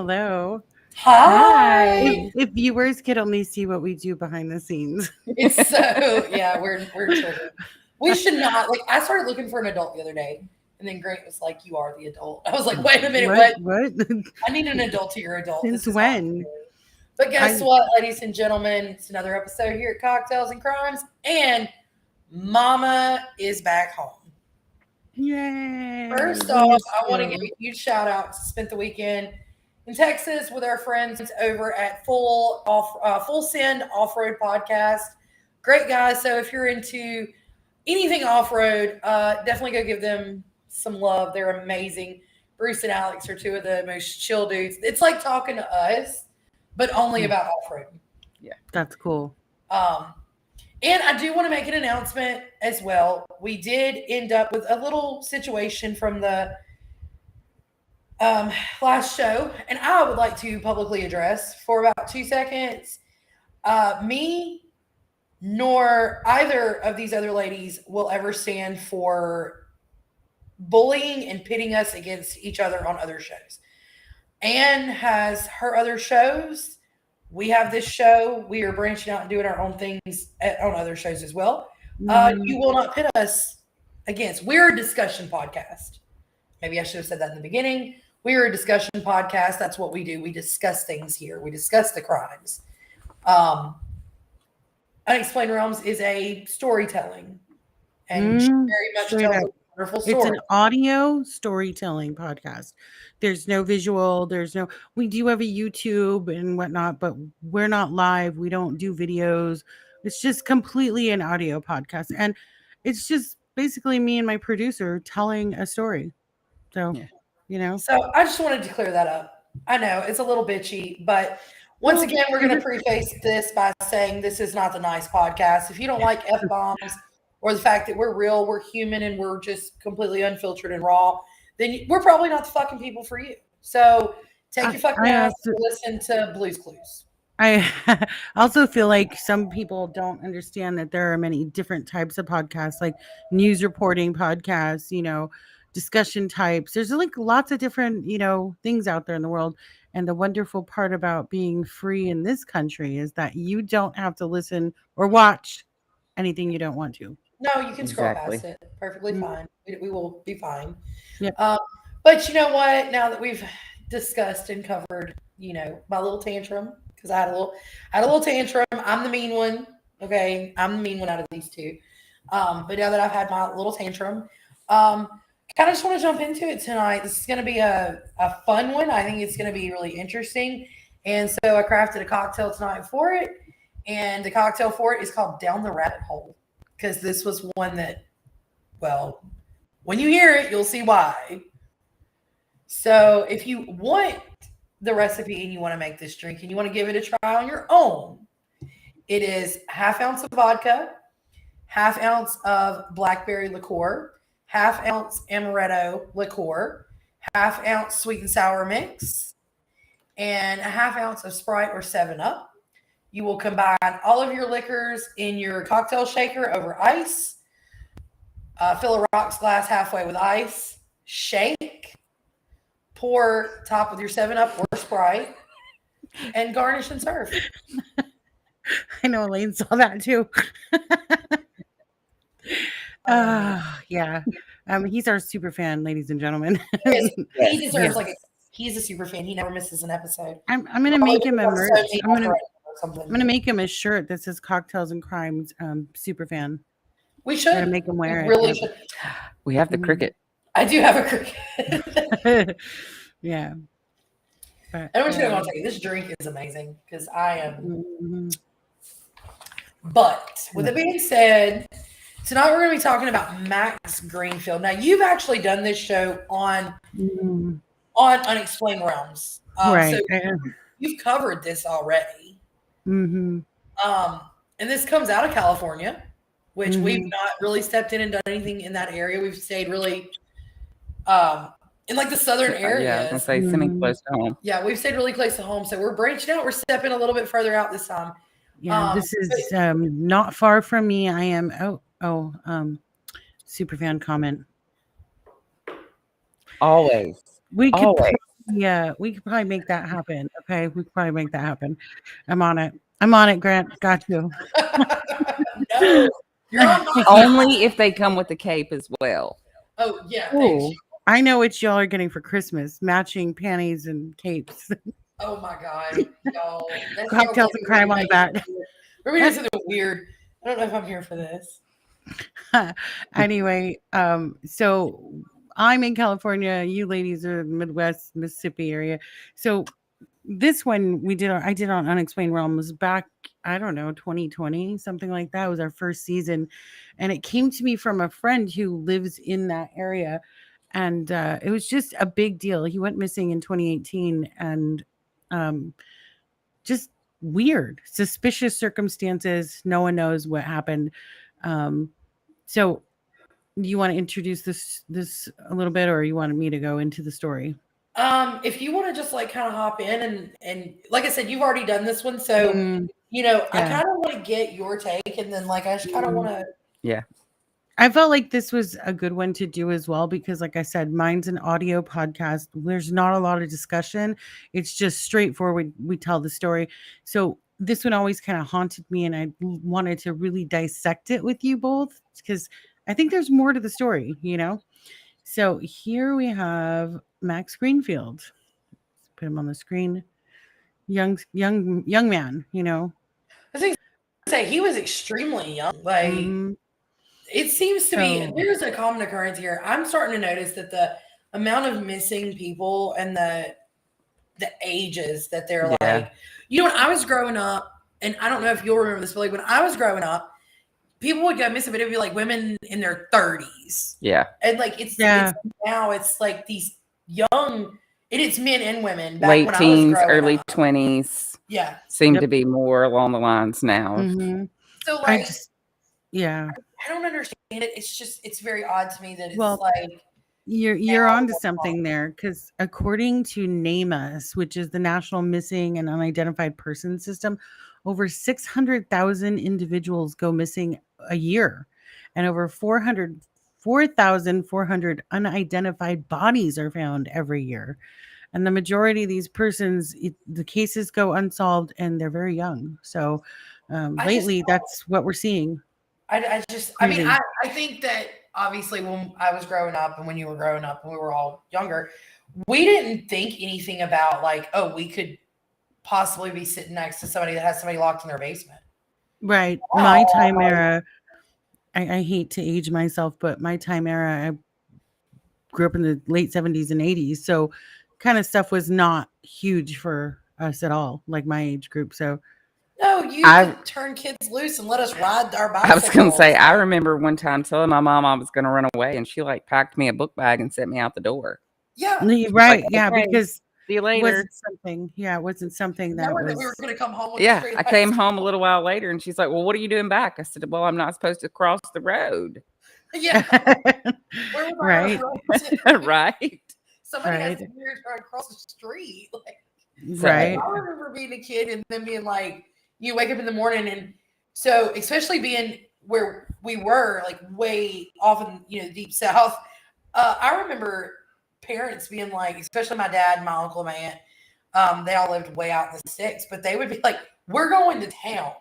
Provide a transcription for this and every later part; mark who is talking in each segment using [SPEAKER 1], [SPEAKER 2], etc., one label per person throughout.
[SPEAKER 1] hello.
[SPEAKER 2] Hi.
[SPEAKER 1] If viewers could only see what we do behind the scenes.
[SPEAKER 2] It's so yeah, we're children. We should not like. I started looking for an adult the other day, and then Grant was like, "You are the adult." I was like, "Wait a minute, what?
[SPEAKER 1] What?
[SPEAKER 2] I need an adult to your adult."
[SPEAKER 1] Since
[SPEAKER 2] This is
[SPEAKER 1] when?
[SPEAKER 2] But guess what, ladies and gentlemen? It's another episode here at Cocktails and Crimes, and Mama is back home.
[SPEAKER 1] Yay!
[SPEAKER 2] First off, I want to give a huge shout out. Spent the weekend in Texas with our friends over at Full Send Off Road Podcast. Great guys. So if you're into anything off road, definitely go give them some love. They're amazing. Bruce and Alex are two of the most chill dudes. It's like talking to us, but only about off road.
[SPEAKER 1] Yeah, that's cool.
[SPEAKER 2] And I do want to make an announcement as well. We did end up with a little situation from the last show, and I would like to publicly address for about 2 seconds. Me nor either of these other ladies will ever stand for bullying and pitting us against each other on other shows. Anne has her other shows. We have this show. We are branching out and doing our own things on other shows as well. You will not pit us against. We're a discussion podcast. Maybe I should have said that in the beginning. We're a discussion podcast. That's what we do. We discuss things here. We discuss the crimes. Unexplained Realms is a storytelling, and she very much tells a wonderful story.
[SPEAKER 1] It's an audio storytelling podcast. There's no visual. We do have a YouTube and whatnot, but we're not live. We don't do videos. It's just completely an audio podcast. And it's just basically me and my producer telling a story. So,
[SPEAKER 2] So I just wanted to clear that up. I know it's a little bitchy, but once again, we're going to preface this by saying this is not the nice podcast. If you don't like F-bombs or the fact that we're real, we're human, and we're just completely unfiltered and raw, then we're probably not the fucking people for you. So take your fucking ass and listen to Blue's Clues.
[SPEAKER 1] I also feel like some people don't understand that there are many different types of podcasts, like news reporting podcasts, discussion types. There's like lots of different, things out there in the world. And the wonderful part about being free in this country is that you don't have to listen or watch anything you don't want to.
[SPEAKER 2] No, you can scroll past it. Perfectly fine. We will be fine.
[SPEAKER 1] Yep.
[SPEAKER 2] But you know what? Now that we've discussed and covered, my little tantrum, because I had a little tantrum. I'm the mean one. Okay. I'm the mean one out of these two. But now that I've had my little tantrum, kind of just want to jump into it tonight. This is going to be a fun one. I think it's going to be really interesting. And so I crafted a cocktail tonight for it. And the cocktail for it is called Down the Rabbit Hole. Because this was one that, well, when you hear it, you'll see why. So if you want the recipe and you want to make this drink and you want to give it a try on your own, it is 1/2 ounce of vodka, 1/2 ounce of blackberry liqueur, 1/2 ounce amaretto liqueur, 1/2 ounce sweet and sour mix, and 1/2 ounce of Sprite or 7-Up. You will combine all of your liquors in your cocktail shaker over ice. Fill a rocks glass halfway with ice. Shake. Pour top with your 7-Up or Sprite. And garnish and serve.
[SPEAKER 1] I know Elaine saw that too. Yeah. He's our super fan, ladies and gentlemen.
[SPEAKER 2] He deserves he's a super fan. He never misses an episode.
[SPEAKER 1] I'm gonna make him a merch. I'm gonna make him a shirt that says Cocktails and Crimes super fan.
[SPEAKER 2] We should.
[SPEAKER 1] Gotta make him wear it.
[SPEAKER 2] Really should.
[SPEAKER 3] We have the cricket.
[SPEAKER 2] I do have a cricket.
[SPEAKER 1] Yeah. But,
[SPEAKER 2] I want you to know, this drink is amazing because I am. But with it being said, tonight we're going to be talking about Max Greenfield. Now, you've actually done this show on Unexplained Realms.
[SPEAKER 1] Right.
[SPEAKER 2] So you've covered this already.
[SPEAKER 1] Mm-hmm.
[SPEAKER 2] And this comes out of California, which we've not really stepped in and done anything in that area. We've stayed really in like the southern areas.
[SPEAKER 3] Yeah, I was going to say semi-close to home.
[SPEAKER 2] Yeah, we've stayed really close to home. So we're branching out. We're stepping a little bit further out this time.
[SPEAKER 1] Yeah, this is not far from me. I am super fan comment.
[SPEAKER 3] Always.
[SPEAKER 1] We could Yeah, we could probably make that happen. Okay, we could probably make that happen. I'm on it. I'm on it, Grant. Got you.
[SPEAKER 2] No, you're on my side.
[SPEAKER 3] Only if they come with the cape as well.
[SPEAKER 2] Oh yeah, thanks.
[SPEAKER 1] Oh, I know what y'all are getting for Christmas: matching panties and capes,
[SPEAKER 2] Oh my god, y'all. That sounds
[SPEAKER 1] cocktails
[SPEAKER 2] like
[SPEAKER 1] and crime on the back.
[SPEAKER 2] we're doing something weird. I don't know if I'm here for this.
[SPEAKER 1] Anyway, so I'm in California. You ladies are Midwest, Mississippi area. So this one I did on Unexplained Realms back, I don't know, 2020, something like that. It was our first season, and it came to me from a friend who lives in that area, and it was just a big deal. He went missing in 2018, and um, just weird, suspicious circumstances. No one knows what happened. Um, so you want to introduce this a little bit, or you wanted me to go into the story?
[SPEAKER 2] If you want to just like kind of hop in and like I said, you've already done this one, so
[SPEAKER 1] Mm,
[SPEAKER 2] I
[SPEAKER 1] yeah.
[SPEAKER 2] kind of want to get your take, and then like I just kind of want to.
[SPEAKER 3] Yeah.
[SPEAKER 1] I felt like this was a good one to do as well because, like I said, mine's an audio podcast. There's not a lot of discussion. It's just straightforward. We tell the story. So this one always kind of haunted me, and I wanted to really dissect it with you both because I think there's more to the story, you know? So here we have Max Greenfield. Let's put him on the screen. Young man, you know?
[SPEAKER 2] I think say he was extremely young. Like
[SPEAKER 1] Hmm.
[SPEAKER 2] it seems to be
[SPEAKER 1] So,
[SPEAKER 2] there's a common occurrence here. I'm starting to notice that the amount of missing people and the ages that they're
[SPEAKER 3] Yeah.
[SPEAKER 2] like, when I was growing up, and I don't know if you'll remember this, but like when I was growing up, people would go missing, but it'd be like women in their 30s.
[SPEAKER 3] Yeah.
[SPEAKER 2] And like it's
[SPEAKER 1] yeah.
[SPEAKER 2] now it's like these young, and it's men and women back
[SPEAKER 3] Late
[SPEAKER 2] when I was
[SPEAKER 3] teens,
[SPEAKER 2] growing
[SPEAKER 3] early
[SPEAKER 2] up.
[SPEAKER 3] 20s
[SPEAKER 2] Yeah.
[SPEAKER 3] seem
[SPEAKER 1] Yep.
[SPEAKER 3] to be more along the lines now.
[SPEAKER 1] Hmm.
[SPEAKER 2] So
[SPEAKER 1] I
[SPEAKER 2] like
[SPEAKER 1] just, yeah.
[SPEAKER 2] I don't understand it. It's very odd to me that it's
[SPEAKER 1] Well,
[SPEAKER 2] like
[SPEAKER 1] you're
[SPEAKER 2] now
[SPEAKER 1] onto
[SPEAKER 2] what's wrong.
[SPEAKER 1] something there because according to NamUs, which is the National Missing and Unidentified Person System, over 600,000 individuals go missing a year, and over 4,400 unidentified bodies are found every year. And the majority of these persons, the cases go unsolved, and they're very young. So
[SPEAKER 2] I just
[SPEAKER 1] lately, that's what we're seeing.
[SPEAKER 2] I mean,
[SPEAKER 1] Crazy.
[SPEAKER 2] I think that obviously when I was growing up and when you were growing up and we were all younger, we didn't think anything about like, oh, we could possibly be sitting next to somebody that has somebody locked in their basement.
[SPEAKER 1] Right. My
[SPEAKER 2] Wow.
[SPEAKER 1] time era, I hate to age myself, but my time era, I grew up in the late 70s and 80s. So kind of stuff was not huge for us at all, like my age group. So
[SPEAKER 2] No, you used
[SPEAKER 3] I
[SPEAKER 2] to turn kids loose and let us ride our
[SPEAKER 3] I was gonna say,
[SPEAKER 2] bicycles.
[SPEAKER 3] I remember one time telling my mom I was gonna run away, and she like packed me a book bag and sent me out the door.
[SPEAKER 2] Yeah.
[SPEAKER 3] She's like,
[SPEAKER 1] right. Yeah.
[SPEAKER 3] okay,
[SPEAKER 1] Because
[SPEAKER 3] see you
[SPEAKER 1] it
[SPEAKER 3] later.
[SPEAKER 1] wasn't something, yeah, it wasn't something that
[SPEAKER 2] Knowing that we were
[SPEAKER 1] was,
[SPEAKER 2] going to come home with a
[SPEAKER 3] Yeah,
[SPEAKER 2] straight
[SPEAKER 3] I came home a little while later, and she's like, "Well, what are you doing back?" I said, "Well, I'm not supposed to cross the road."
[SPEAKER 2] Yeah. Where was
[SPEAKER 1] right.
[SPEAKER 2] I?
[SPEAKER 3] Right.
[SPEAKER 2] Somebody has
[SPEAKER 1] Right.
[SPEAKER 2] to be here trying to cross the street. Like,
[SPEAKER 3] So
[SPEAKER 1] Right.
[SPEAKER 2] I remember being a kid and then being like, you wake up in the morning, and so especially being where we were, like way off in the deep south. I remember parents being like, especially my dad, my uncle, my aunt. They all lived way out in the sticks, but they would be like, "We're going to town."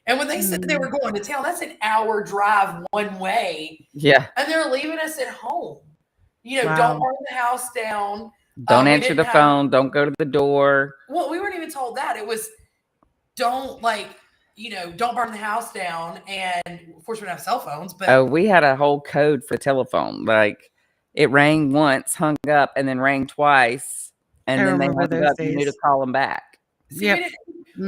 [SPEAKER 2] And when they said they were going to town, that's an hour drive one way,
[SPEAKER 3] yeah,
[SPEAKER 2] and they're leaving us at home. Don't
[SPEAKER 1] Wow.
[SPEAKER 2] burn the house down.
[SPEAKER 3] don't
[SPEAKER 2] We
[SPEAKER 3] answer
[SPEAKER 2] didn't
[SPEAKER 3] the
[SPEAKER 2] have.
[SPEAKER 3] phone. Don't go to the door.
[SPEAKER 2] Well, we weren't even told that. It was don't don't burn the house down. And of course, we don't have cell phones, but
[SPEAKER 3] Oh, we had a whole code for the telephone. Like it rang once, hung up, and then rang twice,
[SPEAKER 1] I
[SPEAKER 3] and then they
[SPEAKER 1] remember
[SPEAKER 3] hung
[SPEAKER 1] those
[SPEAKER 3] up. You knew to
[SPEAKER 1] days.
[SPEAKER 3] call them back.
[SPEAKER 2] see, we
[SPEAKER 1] Yep.
[SPEAKER 2] didn't.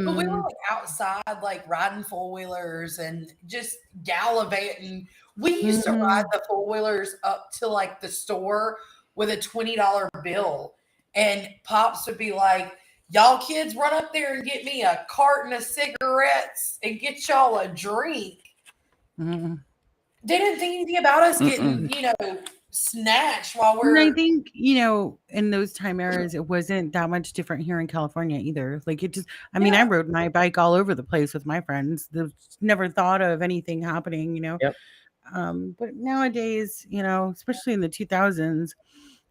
[SPEAKER 2] But we were like outside, like riding four wheelers and just gallivanting. We used to ride the four wheelers up to like the store with a $20 bill, and pops would be like, "Y'all kids run up there and get me a carton of cigarettes and get y'all a drink."
[SPEAKER 1] Mhm.
[SPEAKER 2] They didn't think anything about us
[SPEAKER 3] Mm-mm.
[SPEAKER 2] getting, snatched while
[SPEAKER 1] And I
[SPEAKER 2] we're.
[SPEAKER 1] think, in those time eras, it wasn't that much different here in California either. Like it just, I mean, I
[SPEAKER 2] Yeah.
[SPEAKER 1] rode my bike all over the place with my friends. Never thought of anything happening.
[SPEAKER 3] Yep.
[SPEAKER 1] But nowadays, especially in the 2000s,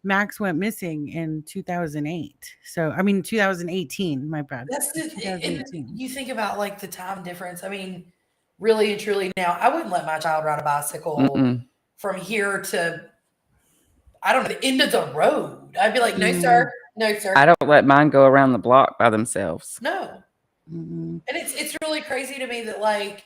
[SPEAKER 1] Max went missing in 2008. So, I mean, 2018, my bad.
[SPEAKER 2] That's just, and
[SPEAKER 1] 2018.
[SPEAKER 2] you think about like the time difference. I mean, really and truly, now I wouldn't let my child ride a bicycle
[SPEAKER 3] Mm-mm.
[SPEAKER 2] from here to, I don't know, the end of the road. I'd be like, no,
[SPEAKER 1] Mm,
[SPEAKER 2] sir, no, sir,
[SPEAKER 3] I don't let mine go around the block by themselves.
[SPEAKER 2] no.
[SPEAKER 1] mm,
[SPEAKER 2] And it's really crazy to me that like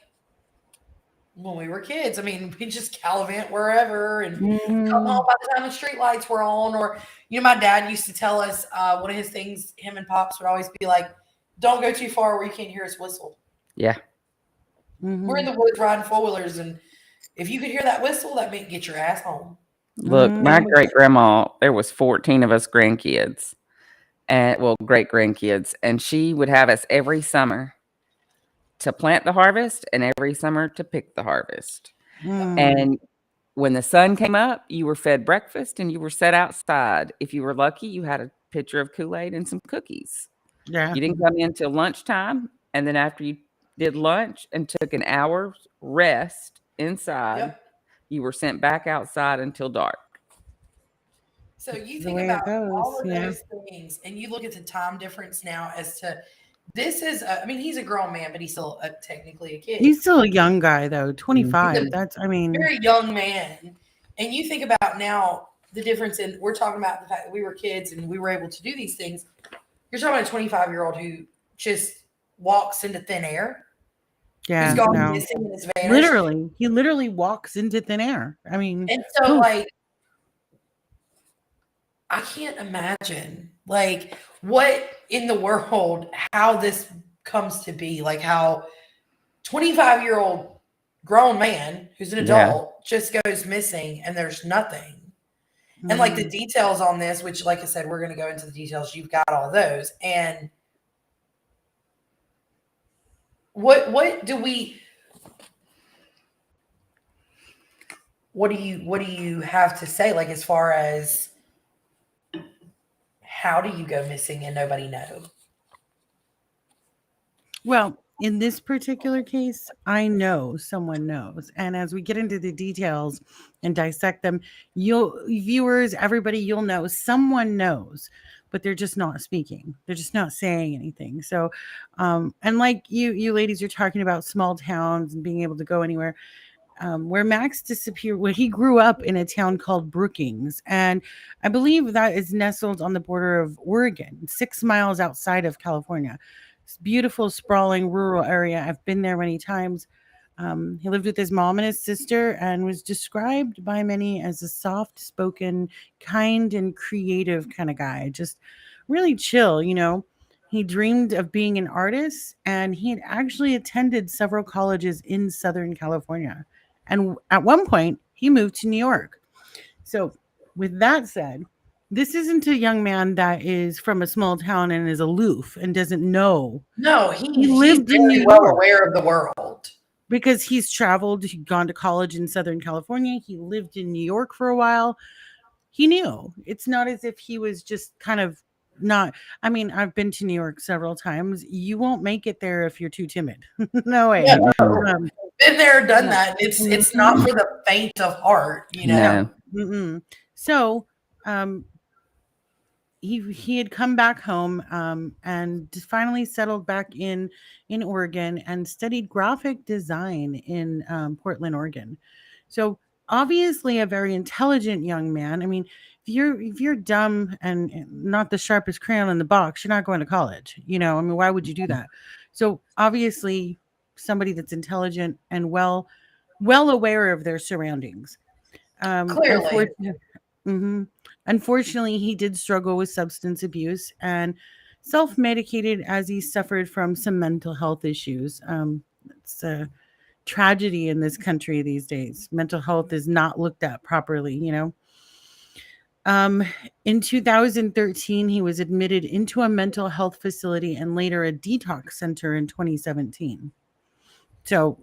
[SPEAKER 2] when we were kids, I mean, we just gallivant wherever and come home
[SPEAKER 1] mm.
[SPEAKER 2] by the time the street lights were on. Or, my dad used to tell us one of his things, him and Pops would always be like, don't go too far where you can't hear us whistle.
[SPEAKER 3] Yeah.
[SPEAKER 2] We're in
[SPEAKER 1] Mhm.
[SPEAKER 2] the woods riding four wheelers, and if you could hear that whistle, that meant get your ass home.
[SPEAKER 3] Look, my
[SPEAKER 1] Mm.
[SPEAKER 3] great grandma, there was 14 of us grandkids. And well, great grandkids. And she would have us every summer to plant the harvest and every summer to pick the harvest.
[SPEAKER 1] Mm.
[SPEAKER 3] And when the sun came up, you were fed breakfast and you were set outside. If you were lucky, you had a pitcher of Kool-Aid and some cookies.
[SPEAKER 1] Yeah.
[SPEAKER 3] You didn't come in till lunchtime. And then after you did lunch and took an hour's rest inside,
[SPEAKER 2] Yep.
[SPEAKER 3] you were sent back outside until dark.
[SPEAKER 2] So you
[SPEAKER 1] The
[SPEAKER 2] think
[SPEAKER 1] way
[SPEAKER 2] about
[SPEAKER 1] it goes.
[SPEAKER 2] all of
[SPEAKER 1] Yeah.
[SPEAKER 2] those things, and you look at the time difference now as to this is, I mean, he's a grown man, but he's still technically a kid.
[SPEAKER 1] He's still a young guy though,
[SPEAKER 2] He's a
[SPEAKER 1] 25. That's, I mean,
[SPEAKER 2] very young man. And you think about now the difference in, we're talking about the fact that we were kids and we were able to do these things. You're talking about a 25-year-old who just walks into thin air, who's
[SPEAKER 1] yeah,
[SPEAKER 2] gone
[SPEAKER 1] no.
[SPEAKER 2] missing and has vanished.
[SPEAKER 1] Literally, he literally walks into thin air. I mean,
[SPEAKER 2] And so,
[SPEAKER 1] poof.
[SPEAKER 2] like, I can't imagine, like, what in the world, how this comes to be. Like, how 25-year-old grown man who's an
[SPEAKER 3] Yeah.
[SPEAKER 2] adult just goes missing and there's nothing. And like the
[SPEAKER 1] Mhm.
[SPEAKER 2] details on this, which, like I said, we're going to go into the details. You've got all those. And what do we, what do you have to say, like, as far as how do you go missing and nobody know?
[SPEAKER 1] Well, in this particular case, I know someone knows. And as we get into the details and dissect them, you'll, viewers, everybody, you'll know someone knows, but they're just not speaking. They're just not saying anything. So, and like you ladies are talking about small towns and being able to go anywhere. Where Max disappeared, where he grew up in a town called Brookings. And I believe that is nestled on the border of Oregon, 6 miles outside of California. It's beautiful, sprawling rural area. I've been there many times. He lived with his mom and his sister and was described by many as a soft spoken, kind, and creative kind of guy. Just really chill, you know. He dreamed of being an artist and he had actually attended several colleges in Southern California. And at one point, he moved to New York. So, with that said, this isn't a young man that is from a small town and is aloof and doesn't know.
[SPEAKER 2] No,
[SPEAKER 1] He
[SPEAKER 2] he's
[SPEAKER 1] lived in New
[SPEAKER 2] very well
[SPEAKER 1] York
[SPEAKER 2] aware of the world.
[SPEAKER 1] because he's traveled, he'd gone to college in Southern California. He lived in New York for a while. He knew. It's not as if he was just kind of not. I mean, I've been to New York several times. You won't make it there if you're too timid. No way.
[SPEAKER 2] Yeah,
[SPEAKER 1] Um,
[SPEAKER 2] been there, done
[SPEAKER 1] no.
[SPEAKER 2] that. It's not
[SPEAKER 1] Mhm.
[SPEAKER 2] for the faint of heart, you know.
[SPEAKER 3] No.
[SPEAKER 1] No. Mm-mm. So, um, he had come back home and finally settled back in Oregon and studied graphic design in Portland, Oregon. So obviously a very intelligent young man. I mean, if you're dumb and not the sharpest crayon in the box, you're not going to college. You know, I mean, why would you do that? So obviously somebody that's intelligent and well aware of their surroundings.
[SPEAKER 2] Clearly,
[SPEAKER 1] Unfortunately, mhm. Unfortunately, he did struggle with substance abuse and self-medicated as he suffered from some mental health issues. It's a tragedy in this country these days. Mental health is not looked at properly, you know. Um, in 2013, he was admitted into a mental health facility and later a detox center in 2017. So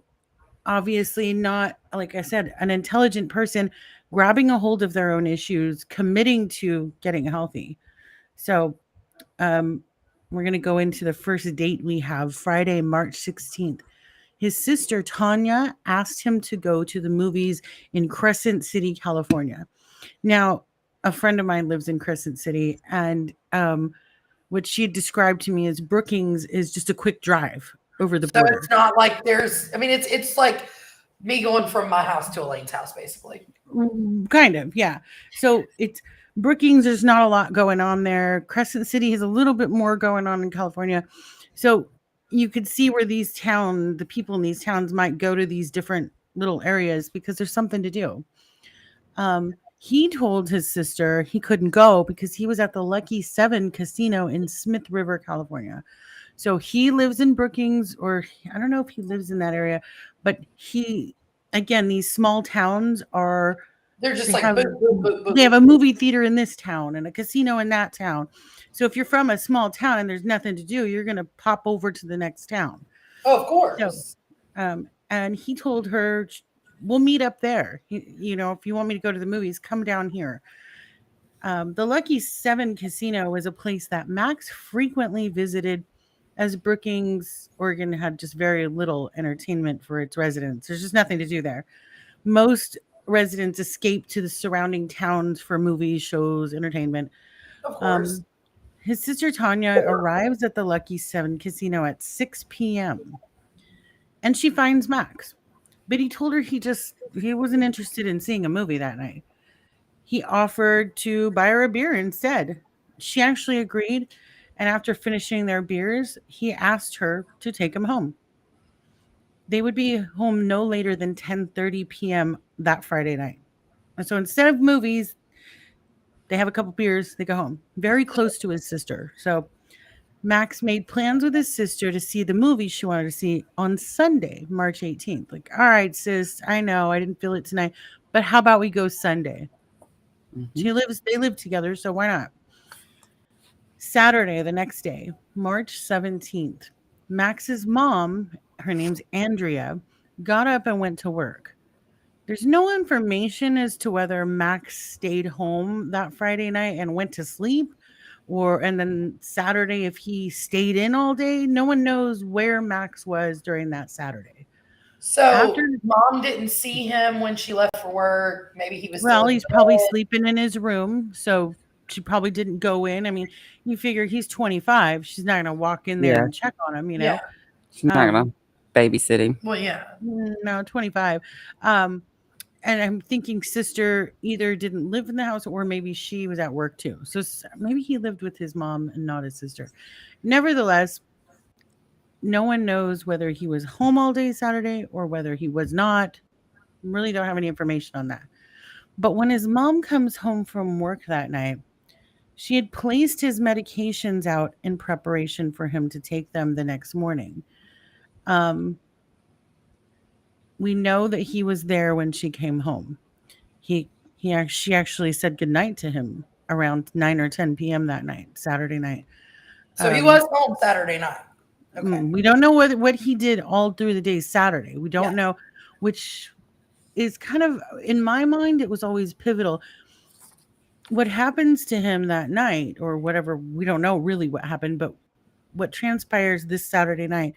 [SPEAKER 1] obviously not, like I said, an intelligent person grabbing a hold of their own issues, committing to getting healthy. So um, we're going to go into the first date we have, Friday, March 16th. His sister Tanya asked him to go to the movies in Crescent City, California. Now, a friend of mine lives in Crescent City, and what she had described to me as Brookings is just a quick drive over the
[SPEAKER 2] So it's
[SPEAKER 1] border.
[SPEAKER 2] not like there's. I mean, it's like me going from my house to Elaine's house, basically.
[SPEAKER 1] Kind of, yeah. So it's Brookings. There's not a lot going on there. Crescent City has a little bit more going on in California. So you could see where the people in these towns might go to these different little areas because there's something to do. He told his sister he couldn't go because he was at the Lucky Seven Casino in Smith River, California. So he lives in Brookings, or I don't know if he lives in that area, but again, these small towns are
[SPEAKER 2] They're just
[SPEAKER 1] they
[SPEAKER 2] like
[SPEAKER 1] have
[SPEAKER 2] boop, boop, boop,
[SPEAKER 1] they
[SPEAKER 2] boop.
[SPEAKER 1] have a movie theater in this town and a casino in that town. So if you're from a small town and there's nothing to do, you're going to pop over to the next town.
[SPEAKER 2] Oh, of
[SPEAKER 1] So,
[SPEAKER 2] course.
[SPEAKER 1] and he told her, we'll meet up there. If you want me to go to the movies, come down here. The Lucky Seven Casino was a place that Max frequently visited, as Brookings, Oregon had just very little entertainment for its residents. There's just nothing to do there. Most residents escape to the surrounding towns for movies, shows, entertainment.
[SPEAKER 2] Of course.
[SPEAKER 1] Um, his sister Tanya arrives at the Lucky Seven Casino at 6 p.m. and she finds Max. But he told her he wasn't interested in seeing a movie that night. He offered to buy her a beer instead. She actually agreed, and after finishing their beers, he asked her to take him home. They would be home no later than 10:30 p.m. that Friday night. And so instead of movies, they have a couple beers, they go home. Very close to his sister. So Max made plans with his sister to see the movie she wanted to see on Sunday, March 18th. Like, all right, sis, I know I didn't feel it tonight, but how about we go Sunday?
[SPEAKER 3] Mhm.
[SPEAKER 1] They live together, so why not? Saturday, the next day, March 17th, Max's mom, her name's Andrea, got up and went to work. There's no information as to whether Max stayed home that Friday night and went to sleep, and then Saturday if he stayed in all day. No one knows where Max was during that Saturday. After
[SPEAKER 2] So mom didn't see him when she left for work. Maybe he was still
[SPEAKER 1] Well,
[SPEAKER 2] in
[SPEAKER 1] he's probably
[SPEAKER 2] bed.
[SPEAKER 1] sleeping in his room, so she probably didn't go in. I mean, you figure he's 25. She's not gonna walk in there
[SPEAKER 3] Yeah,
[SPEAKER 1] and check on him, you
[SPEAKER 2] Yeah.
[SPEAKER 1] know?
[SPEAKER 3] she's not
[SPEAKER 1] Um,
[SPEAKER 3] gonna babysit him.
[SPEAKER 2] Well, yeah.
[SPEAKER 1] no, 25. Um, and I'm thinking sister either didn't live in the house or maybe she was at work too. So maybe he lived with his mom and not his sister. Nevertheless, no one knows whether he was home all day Saturday or whether he was not. Really don't have any information on that. But when his mom comes home from work that night, she had placed his medications out in preparation for him to take them the next morning. Um, we know that he was there when she came home. She actually said goodnight to him around 9 or 10 p.m. that night, Saturday night.
[SPEAKER 2] So he
[SPEAKER 1] Um,
[SPEAKER 2] was home Saturday night. Okay.
[SPEAKER 1] we don't know what he did all through the day Saturday. We
[SPEAKER 2] Yeah.
[SPEAKER 1] don't know, which is kind of, in my mind, it was always pivotal. What happens to him that night or whatever, we don't know really what happened, but what transpires this Saturday night,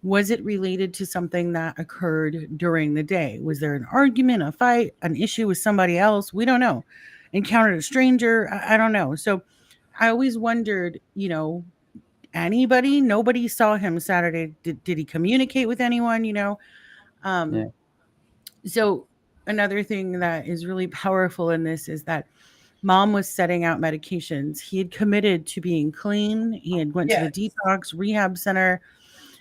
[SPEAKER 1] was it related to something that occurred during the day? Was there an argument, a fight, an issue with somebody else? We don't know. Encountered a stranger? I don't know. So I always wondered, nobody saw him Saturday. Did he communicate with anyone,
[SPEAKER 3] Yeah.
[SPEAKER 1] Um, so another thing that is really powerful in this is that mom was setting out medications. He had committed to being clean. He had went to
[SPEAKER 2] Yeah.
[SPEAKER 1] the detox rehab center.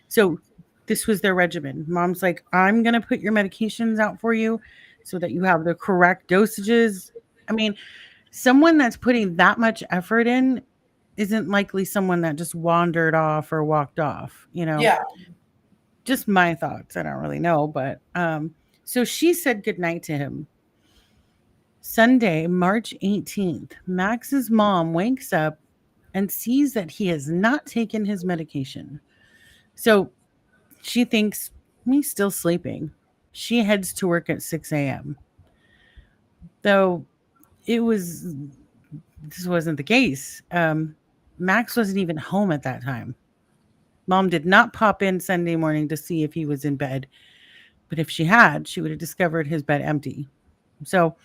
[SPEAKER 1] So this was their regimen. Mom's like, I'm going to put your medications out for you so that you have the correct dosages. I mean, someone that's putting that much effort in isn't likely someone that just wandered off or walked off.
[SPEAKER 2] Yeah.
[SPEAKER 1] Just my thoughts. I don't really know, but so she said goodnight to him. Sunday, March 18th, Max's mom wakes up and sees that he has not taken his medication. So she thinks he's still sleeping. She heads to work at 6 a.m. Though it was this wasn't the case. Max wasn't even home at that time. Mom did not pop in Sunday morning to see if he was in bed, but if she had, she would have discovered his bed empty. So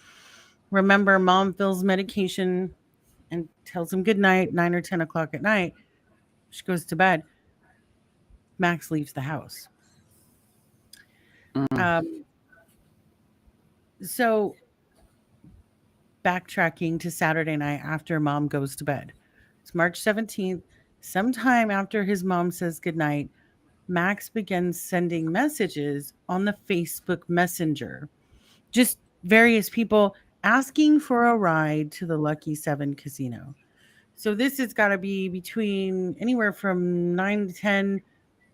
[SPEAKER 1] Remember, mom fills medication and tells him good night, 9 or 10 o'clock at night. She goes to bed. Max leaves the house.
[SPEAKER 3] Mm.
[SPEAKER 1] Um, so backtracking to Saturday night after mom goes to bed. It's March 17th. Sometime after his mom says goodnight, Max begins sending messages on the Facebook Messenger. Just various people asking for a ride to the Lucky 7 casino. So this has got to be between anywhere from 9 to 10,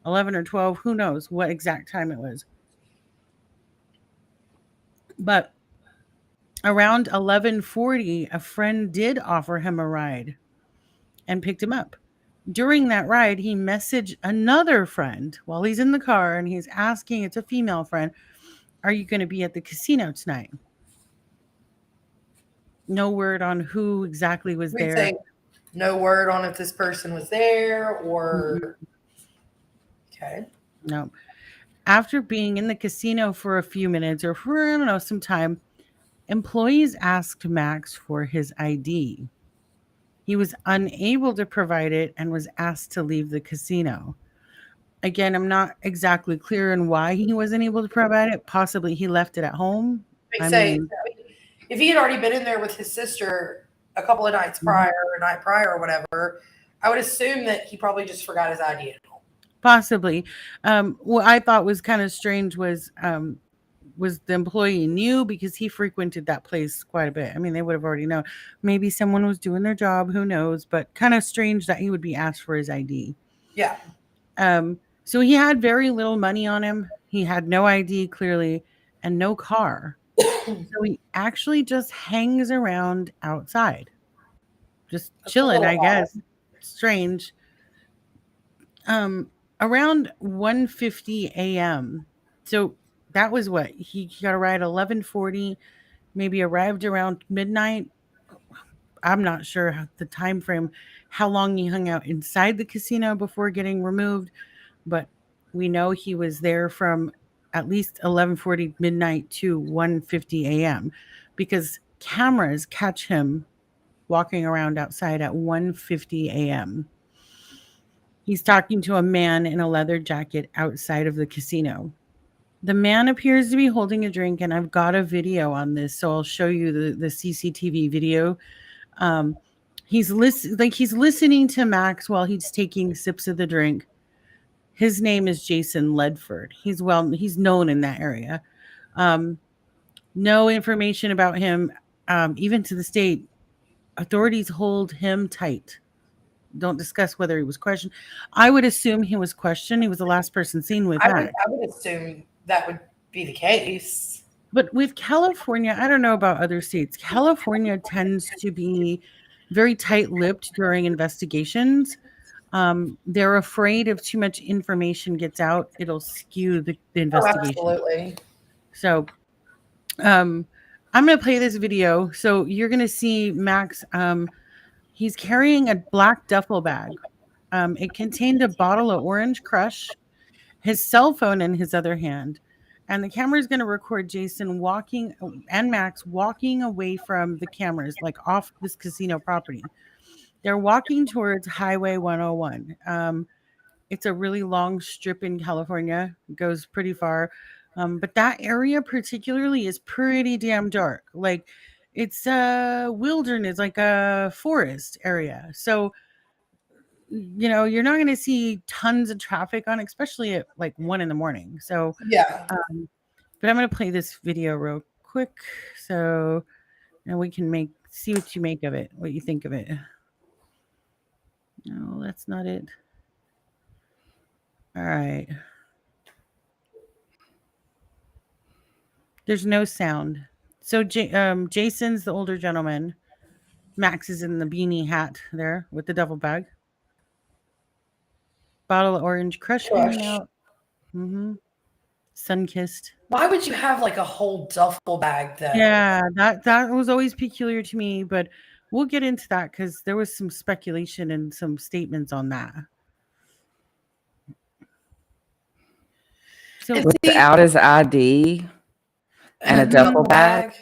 [SPEAKER 1] 11 or 12, who knows what exact time it was. But around 11:40, a friend did offer him a ride and picked him up. During that ride, he messaged another friend while he's in the car and he's asking, it's a female friend, "Are you going to be at the casino tonight?" No word on who exactly was
[SPEAKER 2] We'd
[SPEAKER 1] there.
[SPEAKER 2] say no word on if this person was there or okay.
[SPEAKER 1] No. After being in the casino for a few minutes or for, I don't know, some time, employees asked Max for his ID. He was unable to provide it and was asked to leave the casino. Again, I'm not exactly clear on why he wasn't able to provide it. Possibly he left it at home.
[SPEAKER 2] We'd
[SPEAKER 1] I
[SPEAKER 2] say
[SPEAKER 1] mean,
[SPEAKER 2] if he had already been in there with his sister a couple of nights
[SPEAKER 1] mhm,
[SPEAKER 2] prior, or night prior, or whatever, I would assume that he probably just forgot his ID at home.
[SPEAKER 1] possibly. What I thought was kind of strange was the employee knew because he frequented that place quite a bit. I mean, they would have already known. Maybe someone was doing their job, who knows, but kind of strange that he would be asked for his ID.
[SPEAKER 2] Yeah.
[SPEAKER 1] So he had very little money on him. He had no ID clearly and no car. So he actually just hangs around outside, just
[SPEAKER 2] That's a
[SPEAKER 1] chilling,
[SPEAKER 2] little
[SPEAKER 1] I
[SPEAKER 2] odd.
[SPEAKER 1] guess. Strange. Around 1:50 a.m. So that was what he got a ride 11:40, maybe arrived around midnight. I'm not sure the time frame, how long he hung out inside the casino before getting removed, but we know he was there from at least 11:40 midnight to 1:50 a.m. because cameras catch him walking around outside at 1:50 a.m. He's talking to a man in a leather jacket outside of the casino. The man appears to be holding a drink, and I've got a video on this, so I'll show you the CCTV video. Um, he's listening to Max while he's taking sips of the drink. His name is Jason Ledford. He's known in that area. Um, no information about him, even to the state. Authorities hold him tight. Don't discuss whether he was questioned. I would assume he was questioned. He was the last person seen with Max.
[SPEAKER 2] I would assume that would be the case.
[SPEAKER 1] But with California, I don't know about other states. California tends to be very tight-lipped during investigations. They're afraid if too much information gets out, it'll skew the
[SPEAKER 2] Oh,
[SPEAKER 1] investigation.
[SPEAKER 2] absolutely.
[SPEAKER 1] So, um, I'm gonna play this video. So you're gonna see Max. He's carrying a black duffel bag. It contained a bottle of Orange Crush, his cell phone in his other hand, and the camera is going to record Jason walking and Max walking away from the cameras, like off this casino property. They're walking towards Highway 101. It's a really long strip in California. It goes pretty far. But that area particularly is pretty damn dark. Like it's a wilderness, like a forest area. So, you're not going to see tons of traffic on, especially at like 1 in the morning. So,
[SPEAKER 2] Yeah.
[SPEAKER 1] but I'm going to play this video real quick. So, and we can see what you make of it, what you think of it. No, that's not it. All right. There's no sound. So Jason's the older gentleman. Max is in the beanie hat there with the duffel bag. Bottle of Orange Crush hanging
[SPEAKER 2] Crush.
[SPEAKER 1] out. Mm-hmm. Sun kissed.
[SPEAKER 2] Why would you have like a whole duffel bag though?
[SPEAKER 1] Yeah, that was always peculiar to me, but we'll get into that because there was some speculation and some statements on that. So
[SPEAKER 2] And see,
[SPEAKER 3] Without his ID and a duffel bag.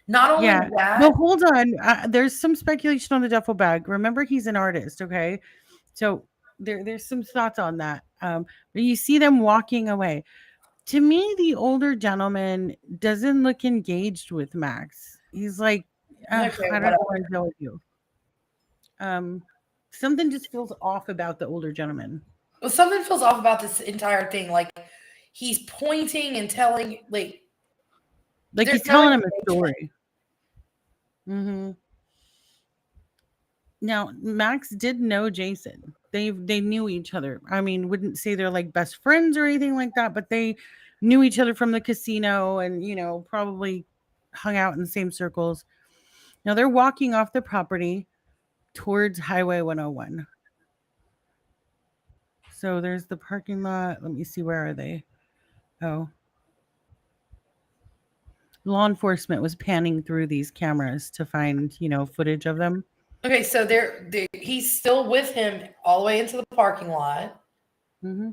[SPEAKER 2] Not only
[SPEAKER 1] Yeah. Well,
[SPEAKER 2] that,
[SPEAKER 1] hold on. There's some speculation on the duffel bag. Remember, he's an artist, okay? So there's some thoughts on that. But you see them walking away. To me, the older gentleman doesn't look engaged with Max. He's like, "Ugh,
[SPEAKER 2] okay,
[SPEAKER 1] I don't know
[SPEAKER 2] whatever.
[SPEAKER 1] what to go with you." Um, Something just feels off about the older gentleman.
[SPEAKER 2] Well, something feels off about this entire thing. Like he's pointing and telling, like
[SPEAKER 1] Like
[SPEAKER 2] there's
[SPEAKER 1] he's
[SPEAKER 2] no
[SPEAKER 1] telling him a
[SPEAKER 2] engagement.
[SPEAKER 1] story. Hmm. Now, Max did know Jason. They knew each other. I mean, wouldn't say they're like best friends or anything like that, but they knew each other from the casino and, probably hung out in the same circles. Now they're walking off the property towards Highway 101. So there's the parking lot. Let me see, where are they? Oh, law enforcement was panning through these cameras to find, footage of them.
[SPEAKER 2] Okay, so he's still with him all the way into the parking lot.
[SPEAKER 1] Hmm.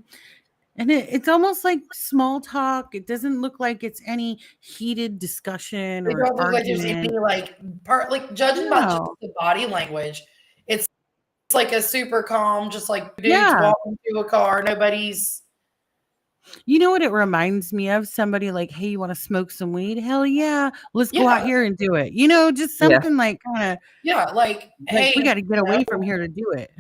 [SPEAKER 1] And it's almost like small talk. It doesn't look like it's any heated discussion
[SPEAKER 2] It
[SPEAKER 1] or
[SPEAKER 2] don't look like there's any
[SPEAKER 1] argument.
[SPEAKER 2] like part like judging by just
[SPEAKER 1] No.
[SPEAKER 2] the body language. It's like a super calm, just like dudes
[SPEAKER 1] Yeah.
[SPEAKER 2] walking to a car. Nobody's
[SPEAKER 1] You know what it reminds me of? Somebody like, "Hey, you want to smoke some weed? Hell yeah. Let's go out
[SPEAKER 2] yeah,
[SPEAKER 1] here and do it." Just
[SPEAKER 3] Yeah.
[SPEAKER 1] something like kind of
[SPEAKER 2] yeah, like
[SPEAKER 1] like
[SPEAKER 2] hey,
[SPEAKER 1] we got to get away from here to do it.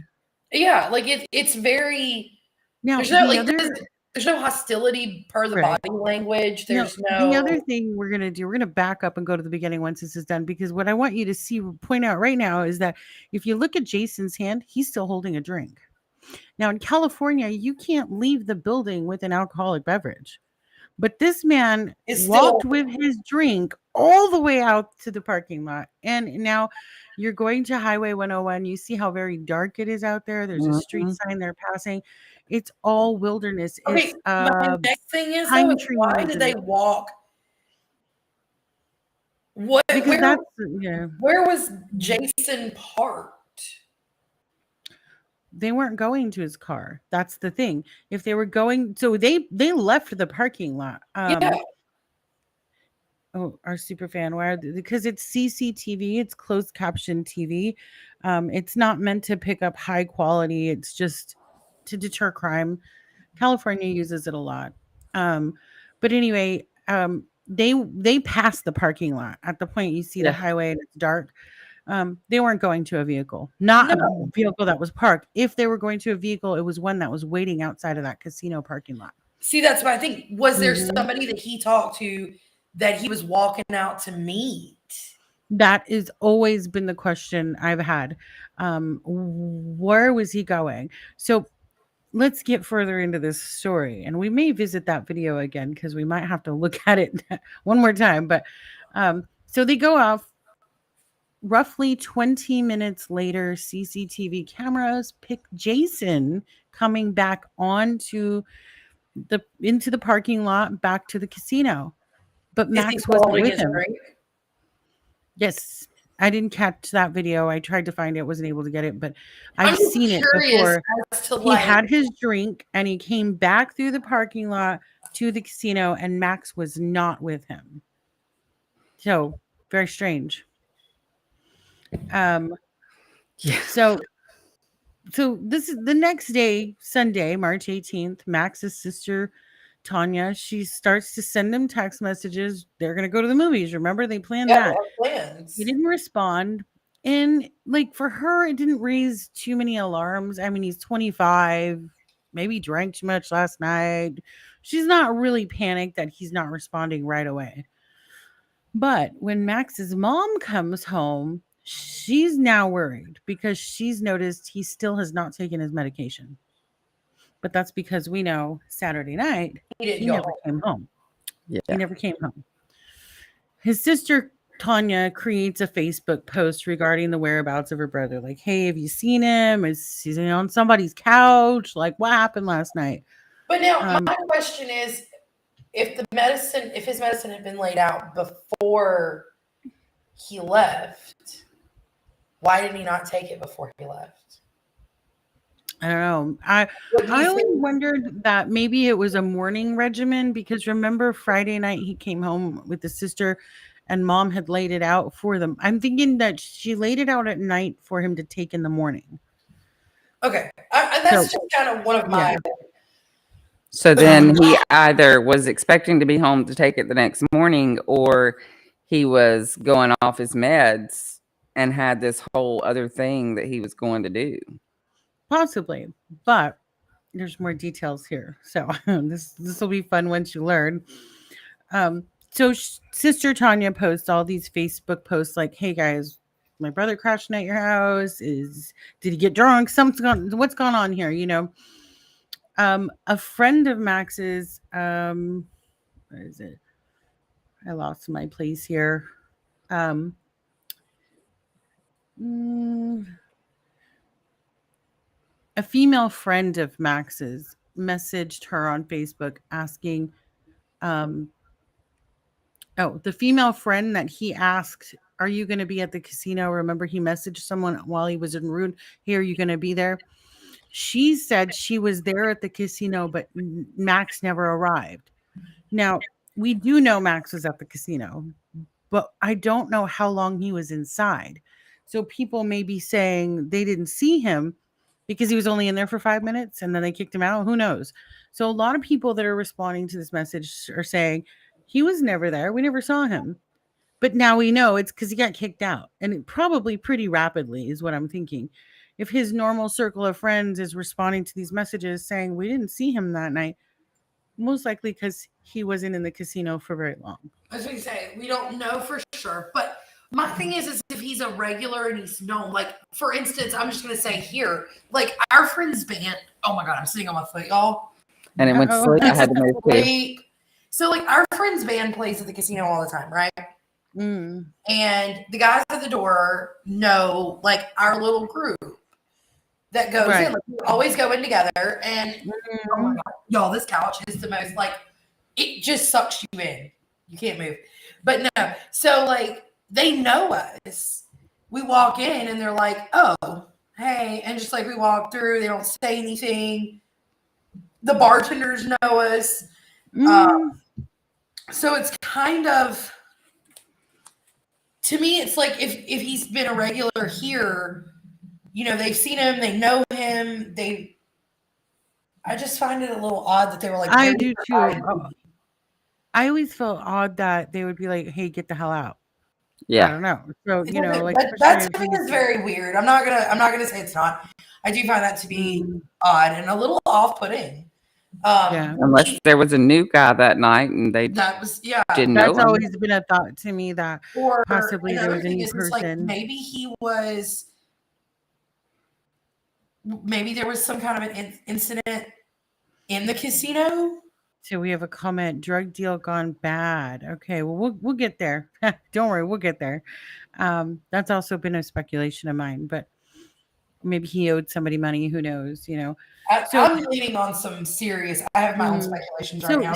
[SPEAKER 2] yeah, like it's very
[SPEAKER 1] Now,
[SPEAKER 2] there's no
[SPEAKER 1] the
[SPEAKER 2] like
[SPEAKER 1] other
[SPEAKER 2] there's no hostility per the
[SPEAKER 1] right.
[SPEAKER 2] body language.
[SPEAKER 1] Now,
[SPEAKER 2] There's
[SPEAKER 1] the other
[SPEAKER 2] no
[SPEAKER 1] thing we're going to do, we're going to back up and go to the beginning once this is done, because what I want you to point out right now is that if you look at Jason's hand, he's still holding a drink. Now, in California, you can't leave the building with an alcoholic beverage. But this man
[SPEAKER 2] is
[SPEAKER 1] walked
[SPEAKER 2] still
[SPEAKER 1] with his drink all the way out to the parking lot. And now you're going to Highway 101. You see how very dark it is out there. There's a street
[SPEAKER 3] Mhm.
[SPEAKER 1] sign they're passing. It's all wilderness.
[SPEAKER 2] okay.
[SPEAKER 1] It's
[SPEAKER 2] My next thing is though,
[SPEAKER 1] pine
[SPEAKER 2] is why
[SPEAKER 1] trees,
[SPEAKER 2] did they
[SPEAKER 1] and
[SPEAKER 2] walk? What
[SPEAKER 1] because that's yeah,
[SPEAKER 2] where was Jason parked?
[SPEAKER 1] they weren't going to his car. That's the thing. If they were going, so they left the parking lot.
[SPEAKER 2] Yeah,
[SPEAKER 1] Oh, our super fan. Why? Because it's CCTV. It's closed caption TV. It's not meant to pick up high quality. It's just to deter crime. California uses it a lot. Um, but anyway, they passed the parking lot at the point you see the
[SPEAKER 3] Yeah.
[SPEAKER 1] highway and it's dark. They weren't going to a vehicle, not a
[SPEAKER 2] no.
[SPEAKER 1] vehicle that was parked. If they were going to a vehicle, it was one that was waiting outside of that casino parking lot.
[SPEAKER 2] See, that's my thing. Was there
[SPEAKER 1] Mhm.
[SPEAKER 2] somebody that he talked to that he was walking out to meet?
[SPEAKER 1] That is always been the question I've had. Where was he going? So let's get further into this story, and we may visit that video again because we might have to look at it one more time. But so they go off. Roughly 20 minutes later, CCTV cameras pick Jason coming back onto the into the parking lot back to the casino. But
[SPEAKER 2] Is he
[SPEAKER 1] Max
[SPEAKER 2] still
[SPEAKER 1] wasn't
[SPEAKER 2] holding
[SPEAKER 1] with
[SPEAKER 2] his
[SPEAKER 1] him.
[SPEAKER 2] drink?
[SPEAKER 1] Yes. I didn't catch that video. I tried to find it, wasn't able to get it, but
[SPEAKER 2] I'm
[SPEAKER 1] I've
[SPEAKER 2] just
[SPEAKER 1] seen it
[SPEAKER 2] curious
[SPEAKER 1] before.
[SPEAKER 2] as to
[SPEAKER 1] He
[SPEAKER 2] like
[SPEAKER 1] had his drink and he came back through the parking lot to the casino, and Max was not with him. So, very strange. Um
[SPEAKER 3] Yeah.
[SPEAKER 1] so this is the next day, Sunday, March 18th. Max's sister Tanya, she starts to send him text messages. They're going to go to the movies. Remember, they planned
[SPEAKER 2] yeah, they
[SPEAKER 1] that.
[SPEAKER 2] have
[SPEAKER 1] He
[SPEAKER 2] plans.
[SPEAKER 1] didn't respond. And like for her, it didn't raise too many alarms. I mean, he's 25, maybe drank too much last night. She's not really panicked that he's not responding right away. But when Max's mom comes home, she's now worried because she's noticed he still has not taken his medication. But that's because we know Saturday night
[SPEAKER 2] He didn't
[SPEAKER 1] he
[SPEAKER 2] go
[SPEAKER 1] never
[SPEAKER 2] home.
[SPEAKER 1] came home. He
[SPEAKER 3] Yeah.
[SPEAKER 1] never came home. His sister Tanya creates a Facebook post regarding the whereabouts of her brother. Like, hey, have you seen him? Is he on somebody's couch? Like, what happened last night?
[SPEAKER 2] But now
[SPEAKER 1] Um,
[SPEAKER 2] my question is, if his medicine had been laid out before he left, why did he not take it before he left?
[SPEAKER 1] I don't know. I
[SPEAKER 2] What do
[SPEAKER 1] I
[SPEAKER 2] you
[SPEAKER 1] always
[SPEAKER 2] think?
[SPEAKER 1] wondered that maybe it was a morning regimen, because remember Friday night he came home with his sister and mom had laid it out for them. I'm thinking that she laid it out at night for him to take in the morning.
[SPEAKER 2] Okay. That's just kind of one of my.
[SPEAKER 1] Yeah.
[SPEAKER 3] So then he either was expecting to be home to take it the next morning, or he was going off his meds and had this whole other thing that he was going to do.
[SPEAKER 1] Possibly, but there's more details here. So this will be fun once you learn. So Sister Tanya posts all these Facebook posts like, "Hey guys, my brother crashing at your house. Did he get drunk? What's going on here? You know." A friend of Max's, where is it? I lost my place here. Um, mm, a female friend of Max's messaged her on Facebook asking, um, oh, the female friend that he asked, "Are you going to be at the casino?" Remember, he messaged someone while he was en route. "Hey, are you going to be there?" She said she was there at the casino, but Max never arrived. Now, we do know Max was at the casino, but I don't know how long he was inside. So people may be saying they didn't see him because he was only in there for 5 minutes and then they kicked him out. Who knows? So a lot of people that are responding to this message are saying he was never there. We never saw him. But now we know it's because he got kicked out, and it probably pretty rapidly is what I'm thinking. If his normal circle of friends is responding to these messages saying we didn't see him that night, most likely because he wasn't in the casino for very long.
[SPEAKER 2] As we say, we don't know for sure. But my thing is if he's a regular and he's known, like for instance, I'm just gonna say here, like our friend's band. Oh my god, I'm sitting on my foot, y'all.
[SPEAKER 3] And it went to sleep. I had to move too.
[SPEAKER 2] So like our friend's band plays at the casino all the time, right?
[SPEAKER 1] Mm.
[SPEAKER 2] And the guys at the door know like our little group that goes in. Like, we always go in together. And oh my god, y'all, this couch is the most like it just sucks you in. You can't move. But no, so like they know us. We walk in and they're like, "Oh, hey," and just like we walk through, they don't say anything. The bartenders know us. So it's kind of, to me, it's like if he's been a regular here, you know, they've seen him, they know him, I just find it a little odd that they were like,
[SPEAKER 1] I do too. I always felt odd that they would be like, "Hey, get the hell out."
[SPEAKER 3] Yeah.
[SPEAKER 1] I don't know. So, you know, like
[SPEAKER 2] that to me is very weird. I'm not gonna say it's not. I do find that to be odd and a little off-putting.
[SPEAKER 3] Unless there was a new guy that night and they didn't know.
[SPEAKER 1] That's always been a thought to me that possibly there was a new person.
[SPEAKER 2] Like maybe there was some kind of an incident in the casino.
[SPEAKER 1] So we have a comment: drug deal gone bad. Okay, well we'll get there. Don't worry, we'll get there. That's also been a speculation of mine, but maybe he owed somebody money. Who knows? You know.
[SPEAKER 2] I'm leaning on some serious. I have my own speculations right
[SPEAKER 1] now.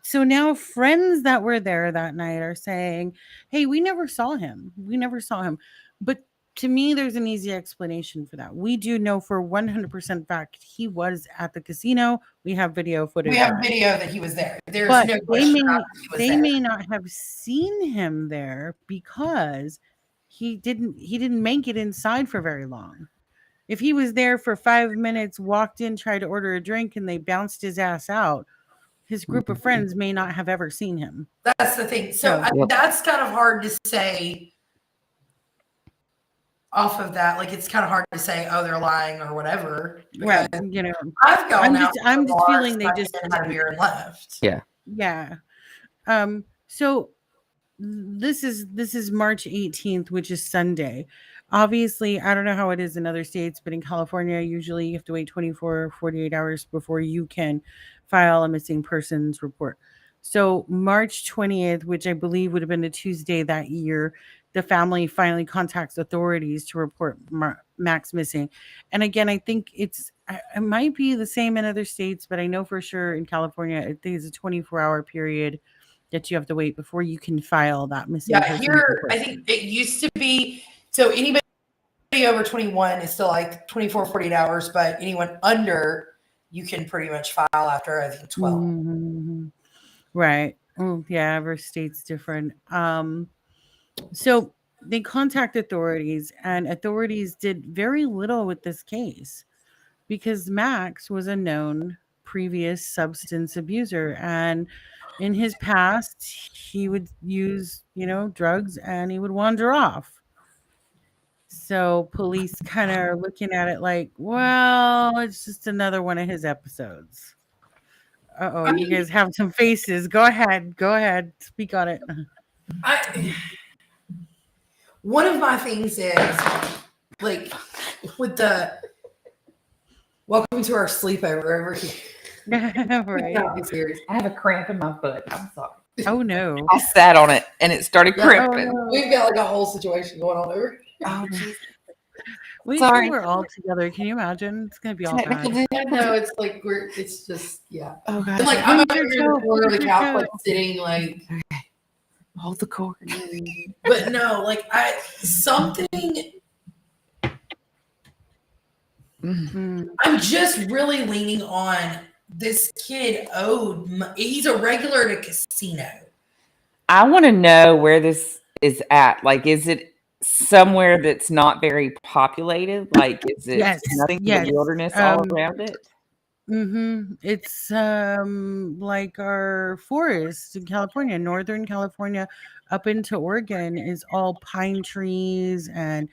[SPEAKER 1] So now friends that were there that night are saying, "Hey, we never saw him. But to me, there's an easy explanation for that. We do know for 100% fact he was at the casino. We have video footage.
[SPEAKER 2] We have video that he was there. There's
[SPEAKER 1] but
[SPEAKER 2] no question
[SPEAKER 1] they may not have seen him there because he didn't make it inside for very long. If he was there for 5 minutes, walked in, tried to order a drink, and they bounced his ass out, his group of friends may not have ever seen him.
[SPEAKER 2] That's the thing. So that's kind of hard to say off of that. Like, it's kind of hard to say, "Oh, they're lying" or whatever.
[SPEAKER 1] Right. You know,
[SPEAKER 2] I'm
[SPEAKER 1] just feeling they just
[SPEAKER 2] had a beer and left.
[SPEAKER 3] Yeah.
[SPEAKER 1] Yeah. So this is March 18th, which is Sunday. Obviously, I don't know how it is in other states, but in California, usually you have to wait 24 or 48 hours before you can file a missing persons report. So March 20th, which I believe would have been a Tuesday that year, the family finally contacts authorities to report Max missing. And again, I think it might be the same in other states, but I know for sure in California, I think it's a 24-hour period that you have to wait before you can file that missing person
[SPEAKER 2] here,
[SPEAKER 1] report.
[SPEAKER 2] I think it used to be, so anybody over 21 is still like 24, 48 hours, but anyone under, you can pretty much file after, I think, 12.
[SPEAKER 1] Mm-hmm. Right. Oh, yeah, every state's different. So they contact authorities, and authorities did very little with this case because Max was a known previous substance abuser, and in his past, he would use, drugs, and he would wander off. So police kind of are looking at it like, well, it's just another one of his episodes. Uh-oh,
[SPEAKER 2] I
[SPEAKER 1] you
[SPEAKER 2] mean,
[SPEAKER 1] guys have some faces. Go ahead. Go ahead. Speak on it.
[SPEAKER 2] I one of my things is like with the welcome to our sleepover over here.
[SPEAKER 1] Right.
[SPEAKER 2] Not be serious.
[SPEAKER 3] I have a cramp in my foot. I'm sorry.
[SPEAKER 1] Oh, no.
[SPEAKER 3] I sat on it and it started
[SPEAKER 2] Yeah.
[SPEAKER 3] crimping.
[SPEAKER 1] Oh, no.
[SPEAKER 2] We've got like a whole situation going on over.
[SPEAKER 3] Oh, jeez.
[SPEAKER 1] Wait
[SPEAKER 3] Sorry.
[SPEAKER 1] till we're all together. Can you imagine? It's going to be all
[SPEAKER 3] Technical
[SPEAKER 1] bad.
[SPEAKER 2] I know it's like it's just yeah.
[SPEAKER 3] Oh, God.
[SPEAKER 2] And like I'm
[SPEAKER 1] Hold
[SPEAKER 2] over
[SPEAKER 1] your
[SPEAKER 2] here in the
[SPEAKER 1] toe,
[SPEAKER 2] corner of the
[SPEAKER 1] hold your
[SPEAKER 2] couch, like
[SPEAKER 1] toe.
[SPEAKER 2] sitting like.
[SPEAKER 3] Hold the cord.
[SPEAKER 2] But no, like something.
[SPEAKER 1] Mm.
[SPEAKER 2] I'm just really leaning on this kid he's a regular at a casino.
[SPEAKER 3] I want to know where this is at. Like, is it somewhere that's not very populated? Like, is it
[SPEAKER 1] Yes.
[SPEAKER 3] nothing
[SPEAKER 1] Yes.
[SPEAKER 3] but wilderness all around it?
[SPEAKER 1] It's like our forest in California, Northern California, up into Oregon is all pine trees, and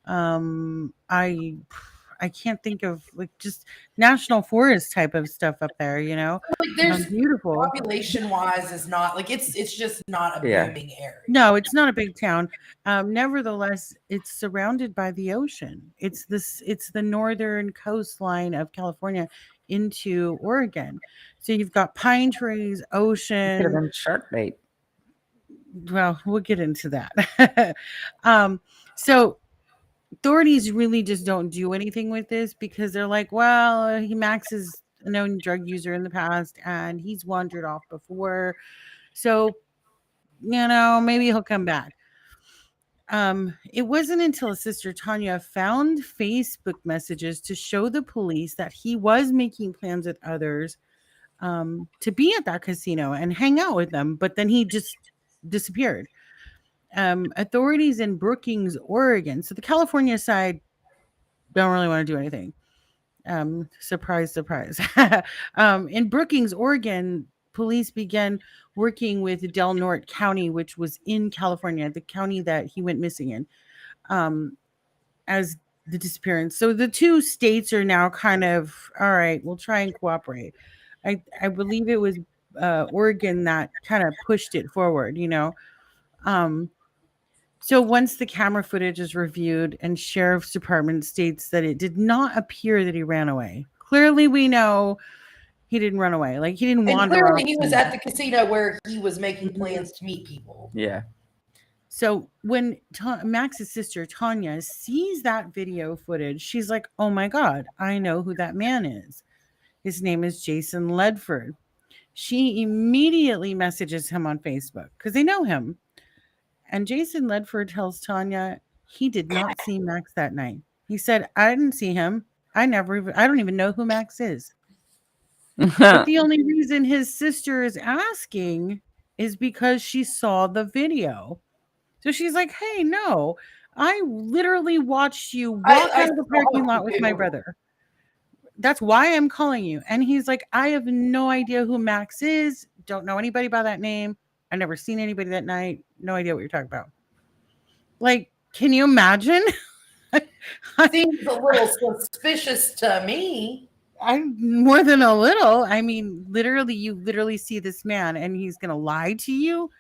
[SPEAKER 1] I can't think of like just national forest type of stuff up there,
[SPEAKER 2] Like there's
[SPEAKER 1] beautiful.
[SPEAKER 2] population wise is not like it's just not a
[SPEAKER 3] Yeah.
[SPEAKER 2] booming area.
[SPEAKER 1] No, it's not a big town. Nevertheless, it's surrounded by the ocean. It's the northern coastline of California into Oregon. So you've got pine trees,
[SPEAKER 3] Could have
[SPEAKER 1] ocean.
[SPEAKER 3] been shark bait.
[SPEAKER 1] Well, we'll get into that. So authorities really just don't do anything with this because they're like, well, Max is a known drug user in the past and he's wandered off before. So, maybe he'll come back. It wasn't until his sister Tanya found Facebook messages to show the police that he was making plans with others to be at that casino and hang out with them, but then he just disappeared. Authorities in Brookings, Oregon, so the California side don't really want to do anything. Surprise, surprise. In Brookings, Oregon, police began working with Del Norte County, which was in California, the county that he went missing in, as the disappearance. So the two states are now kind of all right. We'll try and cooperate. I believe it was Oregon that kind of pushed it forward. Um, So once the camera footage is reviewed and sheriff's department states that it did not appear that he ran away. Clearly we know he didn't run away. Like he didn't
[SPEAKER 2] And
[SPEAKER 1] wander
[SPEAKER 2] clearly
[SPEAKER 1] off
[SPEAKER 2] he was
[SPEAKER 1] somewhere.
[SPEAKER 2] at the casino where he was making plans to meet people.
[SPEAKER 3] Yeah.
[SPEAKER 1] So when Max's sister Tanya sees that video footage, she's like, "Oh my god, I know who that man is. His name is Jason Ledford." She immediately messages him on Facebook because they know him. And Jason Ledford tells Tanya he did not see Max that night. He said, "I didn't see him. I don't even know who Max is." But the only reason his sister is asking is because she saw the video. So she's like, "Hey, no, I literally watched you walk
[SPEAKER 2] I
[SPEAKER 1] out of the
[SPEAKER 2] saw
[SPEAKER 1] parking lot with my
[SPEAKER 2] you.
[SPEAKER 1] brother. That's why I'm calling you." And he's like, "I have no idea who Max is. Don't know anybody by that name. I never seen anybody that night. No idea what you're talking about." Like, can you imagine?
[SPEAKER 2] Seems a little suspicious to me.
[SPEAKER 1] I'm more than a little. I mean, you literally see this man and he's going to lie to you.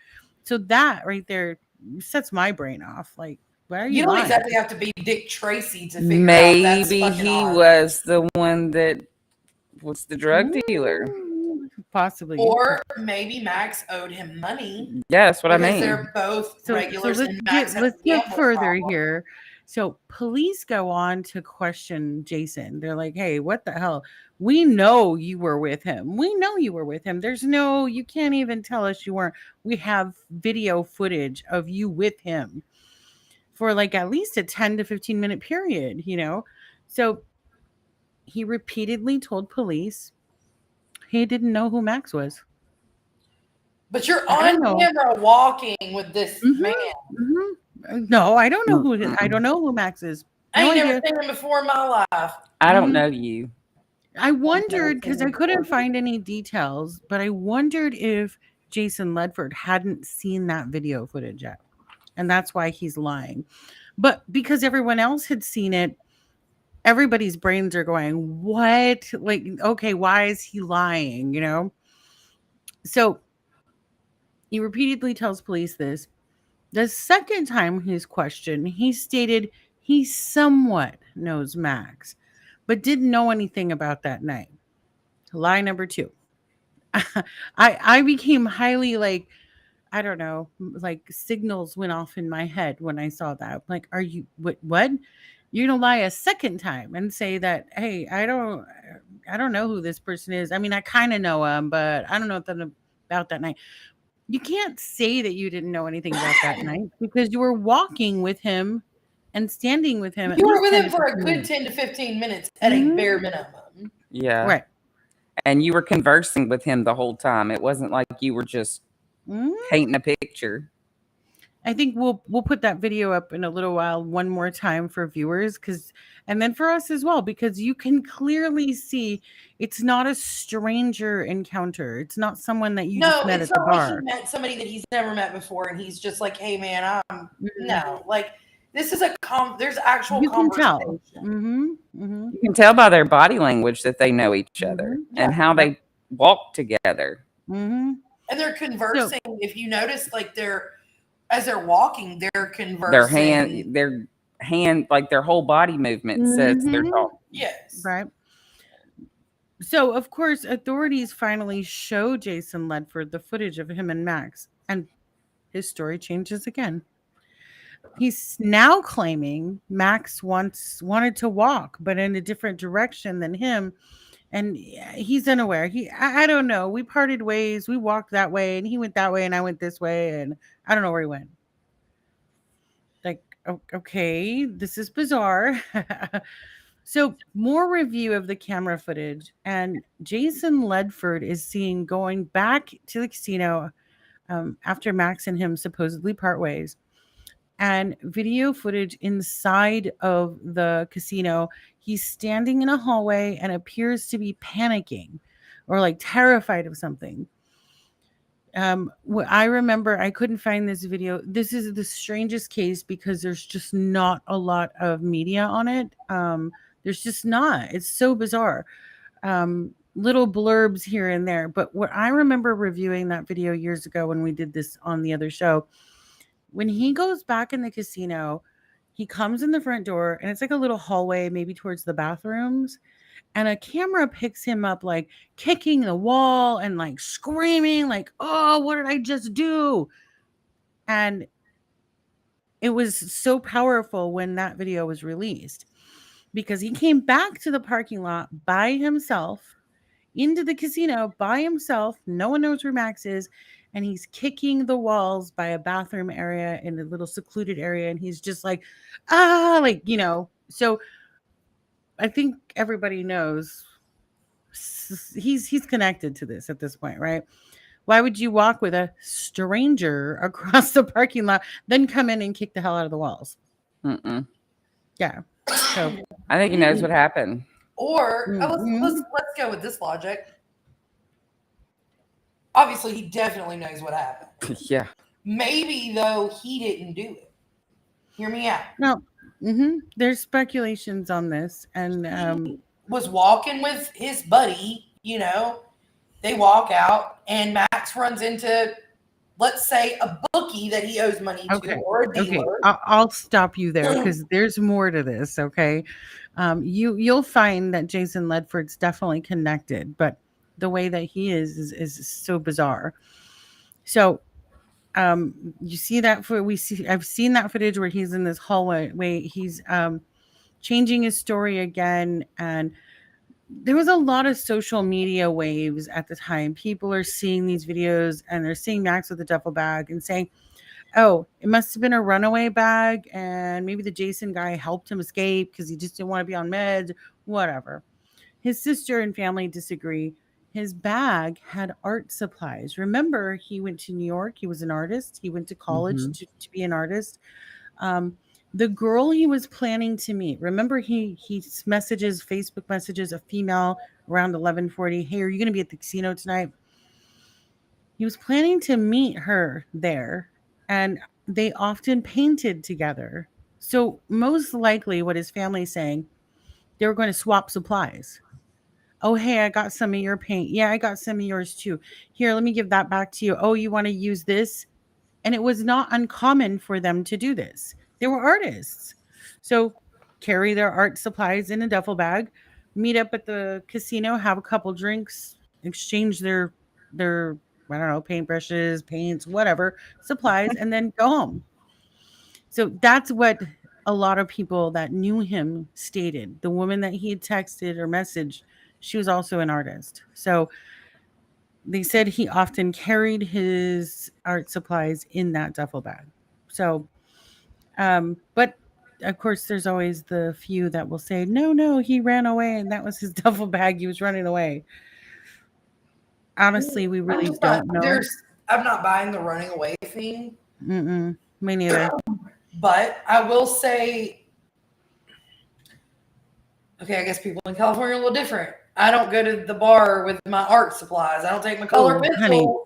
[SPEAKER 1] So that right there sets my brain off. Like, why are you
[SPEAKER 2] You don't
[SPEAKER 1] lying?
[SPEAKER 2] exactly have to be Dick Tracy to figure out that's
[SPEAKER 3] Maybe
[SPEAKER 2] fucking
[SPEAKER 3] he
[SPEAKER 2] odd.
[SPEAKER 3] was the one that was the drug dealer.
[SPEAKER 1] Ooh, possibly.
[SPEAKER 2] Or maybe Max owed him money
[SPEAKER 3] Yeah, that's what I
[SPEAKER 2] because
[SPEAKER 3] mean.
[SPEAKER 2] they're both regulars and Max has
[SPEAKER 1] let's
[SPEAKER 2] a
[SPEAKER 1] get
[SPEAKER 2] gambling
[SPEAKER 1] further
[SPEAKER 2] problem.
[SPEAKER 1] here. So police go on to question Jason. They're like, "Hey, what the hell? We know you were with him. We know you were with him. You can't even tell us you weren't. We have video footage of you with him for like at least a 10 to 15 minute period, So he repeatedly told police he didn't know who Max was.
[SPEAKER 2] But you're
[SPEAKER 1] I
[SPEAKER 2] on
[SPEAKER 1] don't know.
[SPEAKER 2] camera walking with this man.
[SPEAKER 1] No, I don't know who
[SPEAKER 3] Mm-mm.
[SPEAKER 1] I don't know who Max is.
[SPEAKER 2] I
[SPEAKER 1] No
[SPEAKER 2] ain't never
[SPEAKER 1] idea.
[SPEAKER 2] seen him before in my life.
[SPEAKER 3] I don't
[SPEAKER 1] Mhm.
[SPEAKER 3] know you.
[SPEAKER 1] I wondered
[SPEAKER 2] seen
[SPEAKER 1] because
[SPEAKER 2] him
[SPEAKER 1] I couldn't
[SPEAKER 2] before.
[SPEAKER 1] find any details, but I wondered if Jason Ledford hadn't seen that video footage yet. And that's why he's lying. But because everyone else had seen it, everybody's brains are going, what? Like, okay, why is he lying? You know? So he repeatedly tells police this. The second time he's questioned, he stated he somewhat knows Max, but didn't know anything about that night. Lie number two. I became highly like, I don't know, like signals went off in my head when I saw that. Like, are you what? You're gonna lie a second time and say that, hey, I don't know who this person is. I mean, I kind of know him, but I don't know nothing about that night. You can't say that you didn't know anything about that night because you were walking with him and standing with him at
[SPEAKER 2] You were
[SPEAKER 1] least
[SPEAKER 2] with
[SPEAKER 1] 10
[SPEAKER 2] him
[SPEAKER 1] to
[SPEAKER 2] for a
[SPEAKER 1] 15
[SPEAKER 2] good
[SPEAKER 1] minutes.
[SPEAKER 2] 10 to 15 minutes at a
[SPEAKER 1] Mhm.
[SPEAKER 2] bare minimum.
[SPEAKER 3] Yeah.
[SPEAKER 1] Right.
[SPEAKER 3] And you were conversing with him the whole time. It wasn't like you were just
[SPEAKER 1] Mhm.
[SPEAKER 3] painting a picture.
[SPEAKER 1] I think we'll put that video up in a little while one more time for viewers and then for us as well because you can clearly see it's not a stranger encounter. It's not someone that you just
[SPEAKER 2] No,
[SPEAKER 1] met
[SPEAKER 2] it's
[SPEAKER 1] at the
[SPEAKER 2] not like he
[SPEAKER 1] bar.
[SPEAKER 2] met somebody that he's never met before and he's just like, hey man,
[SPEAKER 1] Mhm.
[SPEAKER 2] no. Like this is there's actual
[SPEAKER 1] You can tell.
[SPEAKER 2] conversation.
[SPEAKER 1] Mhm. Mhm.
[SPEAKER 3] You can tell by their body language that they know each other
[SPEAKER 1] Mhm.
[SPEAKER 3] and
[SPEAKER 2] Yeah.
[SPEAKER 3] how
[SPEAKER 1] Yep.
[SPEAKER 3] they walk together.
[SPEAKER 1] Mhm.
[SPEAKER 2] And they're
[SPEAKER 1] So,
[SPEAKER 2] conversing. If you notice, like as they're walking, they're
[SPEAKER 3] Their
[SPEAKER 2] conversing.
[SPEAKER 3] hand, like their whole body movement says they're
[SPEAKER 1] mhm.
[SPEAKER 3] talking.
[SPEAKER 2] Yes.
[SPEAKER 1] Right. So, of course, authorities finally show Jason Ledford the footage of him and Max, and his story changes again. He's now claiming Max once wanted to walk, but in a different direction than him, and he's unaware. I don't know. We parted ways. We walked that way, and he went that way, and I went this way, and I don't know where he went. Like, okay, this is bizarre. So, more review of the camera footage, and Jason Ledford is seen going back to the casino after Max and him supposedly part ways. And video footage inside of the casino, he's standing in a hallway and appears to be panicking or like terrified of something. What I remember, I couldn't find this video. This is the strangest case because there's just not a lot of media on it. There's just not. It's so bizarre. Little blurbs here and there. But what I remember reviewing that video years ago when we did this on the other show, when he goes back in the casino, he comes in the front door and it's like a little hallway, maybe towards the bathrooms. And a camera picks him up, like kicking the wall and like screaming, like, oh, what did I just do? And it was so powerful when that video was released because he came back to the parking lot by himself into the casino by himself. No one knows where Max is. And he's kicking the walls by a bathroom area in a little secluded area. And he's just like, like, So I think everybody knows he's connected to this at this point, right? Why would you walk with a stranger across the parking lot, then come in and kick the hell out of the walls?
[SPEAKER 3] Mm-mm.
[SPEAKER 1] Yeah. So,
[SPEAKER 3] I think he knows what happened.
[SPEAKER 2] Or
[SPEAKER 1] mhm.
[SPEAKER 2] let's go with this logic. Obviously, he definitely knows what happened.
[SPEAKER 3] Yeah.
[SPEAKER 2] Maybe though he didn't do it. Hear me out.
[SPEAKER 1] No. There's speculations on this, and
[SPEAKER 2] He was walking with his buddy. They walk out, and Max runs into, let's say, a bookie that he owes money to,
[SPEAKER 1] okay,
[SPEAKER 2] or a
[SPEAKER 1] okay,
[SPEAKER 2] dealer.
[SPEAKER 1] I'll stop you there because there's more to this. Okay, you'll find that Jason Ledford's definitely connected, but the way that he is so bizarre. So, you see that I've seen that footage where he's in this hallway. He's changing his story again, and there was a lot of social media waves at the time. People are seeing these videos and they're seeing Max with a duffel bag and saying, oh, it must have been a runaway bag, and maybe the Jason guy helped him escape because he just didn't want to be on meds, whatever. His sister and family disagree. his bag had art supplies. Remember, he went to New York. He was an artist. He went to college
[SPEAKER 3] Hmm.
[SPEAKER 1] to be an artist. Um, the girl he was planning to meet. Remember, he messages Facebook messages a female around 11:40. Hey, are you going to be at the casino tonight? He was planning to meet her there, and they often painted together. So most likely, what his family's saying, they were going to swap supplies. Oh, hey, I got some of your paint. Yeah, I got some of yours too. Here, let me give that back to you. Oh, you want to use this? And it was not uncommon for them to do this. They were artists. So carry their art supplies in a duffel bag, meet up at the casino, have a couple drinks, exchange their I don't know, paintbrushes, paints, whatever, supplies, and then go home. So that's what a lot of people that knew him stated. The woman that he had texted or messaged, she was also an artist. So they said he often carried his art supplies in that duffel bag. So, but of course, there's always the few that will say, no, no, he ran away and that was his duffel bag. He was running away. Honestly, we
[SPEAKER 2] I'm
[SPEAKER 1] really
[SPEAKER 2] just not.
[SPEAKER 1] don't know.
[SPEAKER 2] I'm not buying the running away thing.
[SPEAKER 1] Mm-mm, me neither.
[SPEAKER 2] But I will say, okay, I guess people in California are a little different. I don't go to the bar with my art supplies. I don't take my color
[SPEAKER 1] Oh, honey.
[SPEAKER 2] pencil.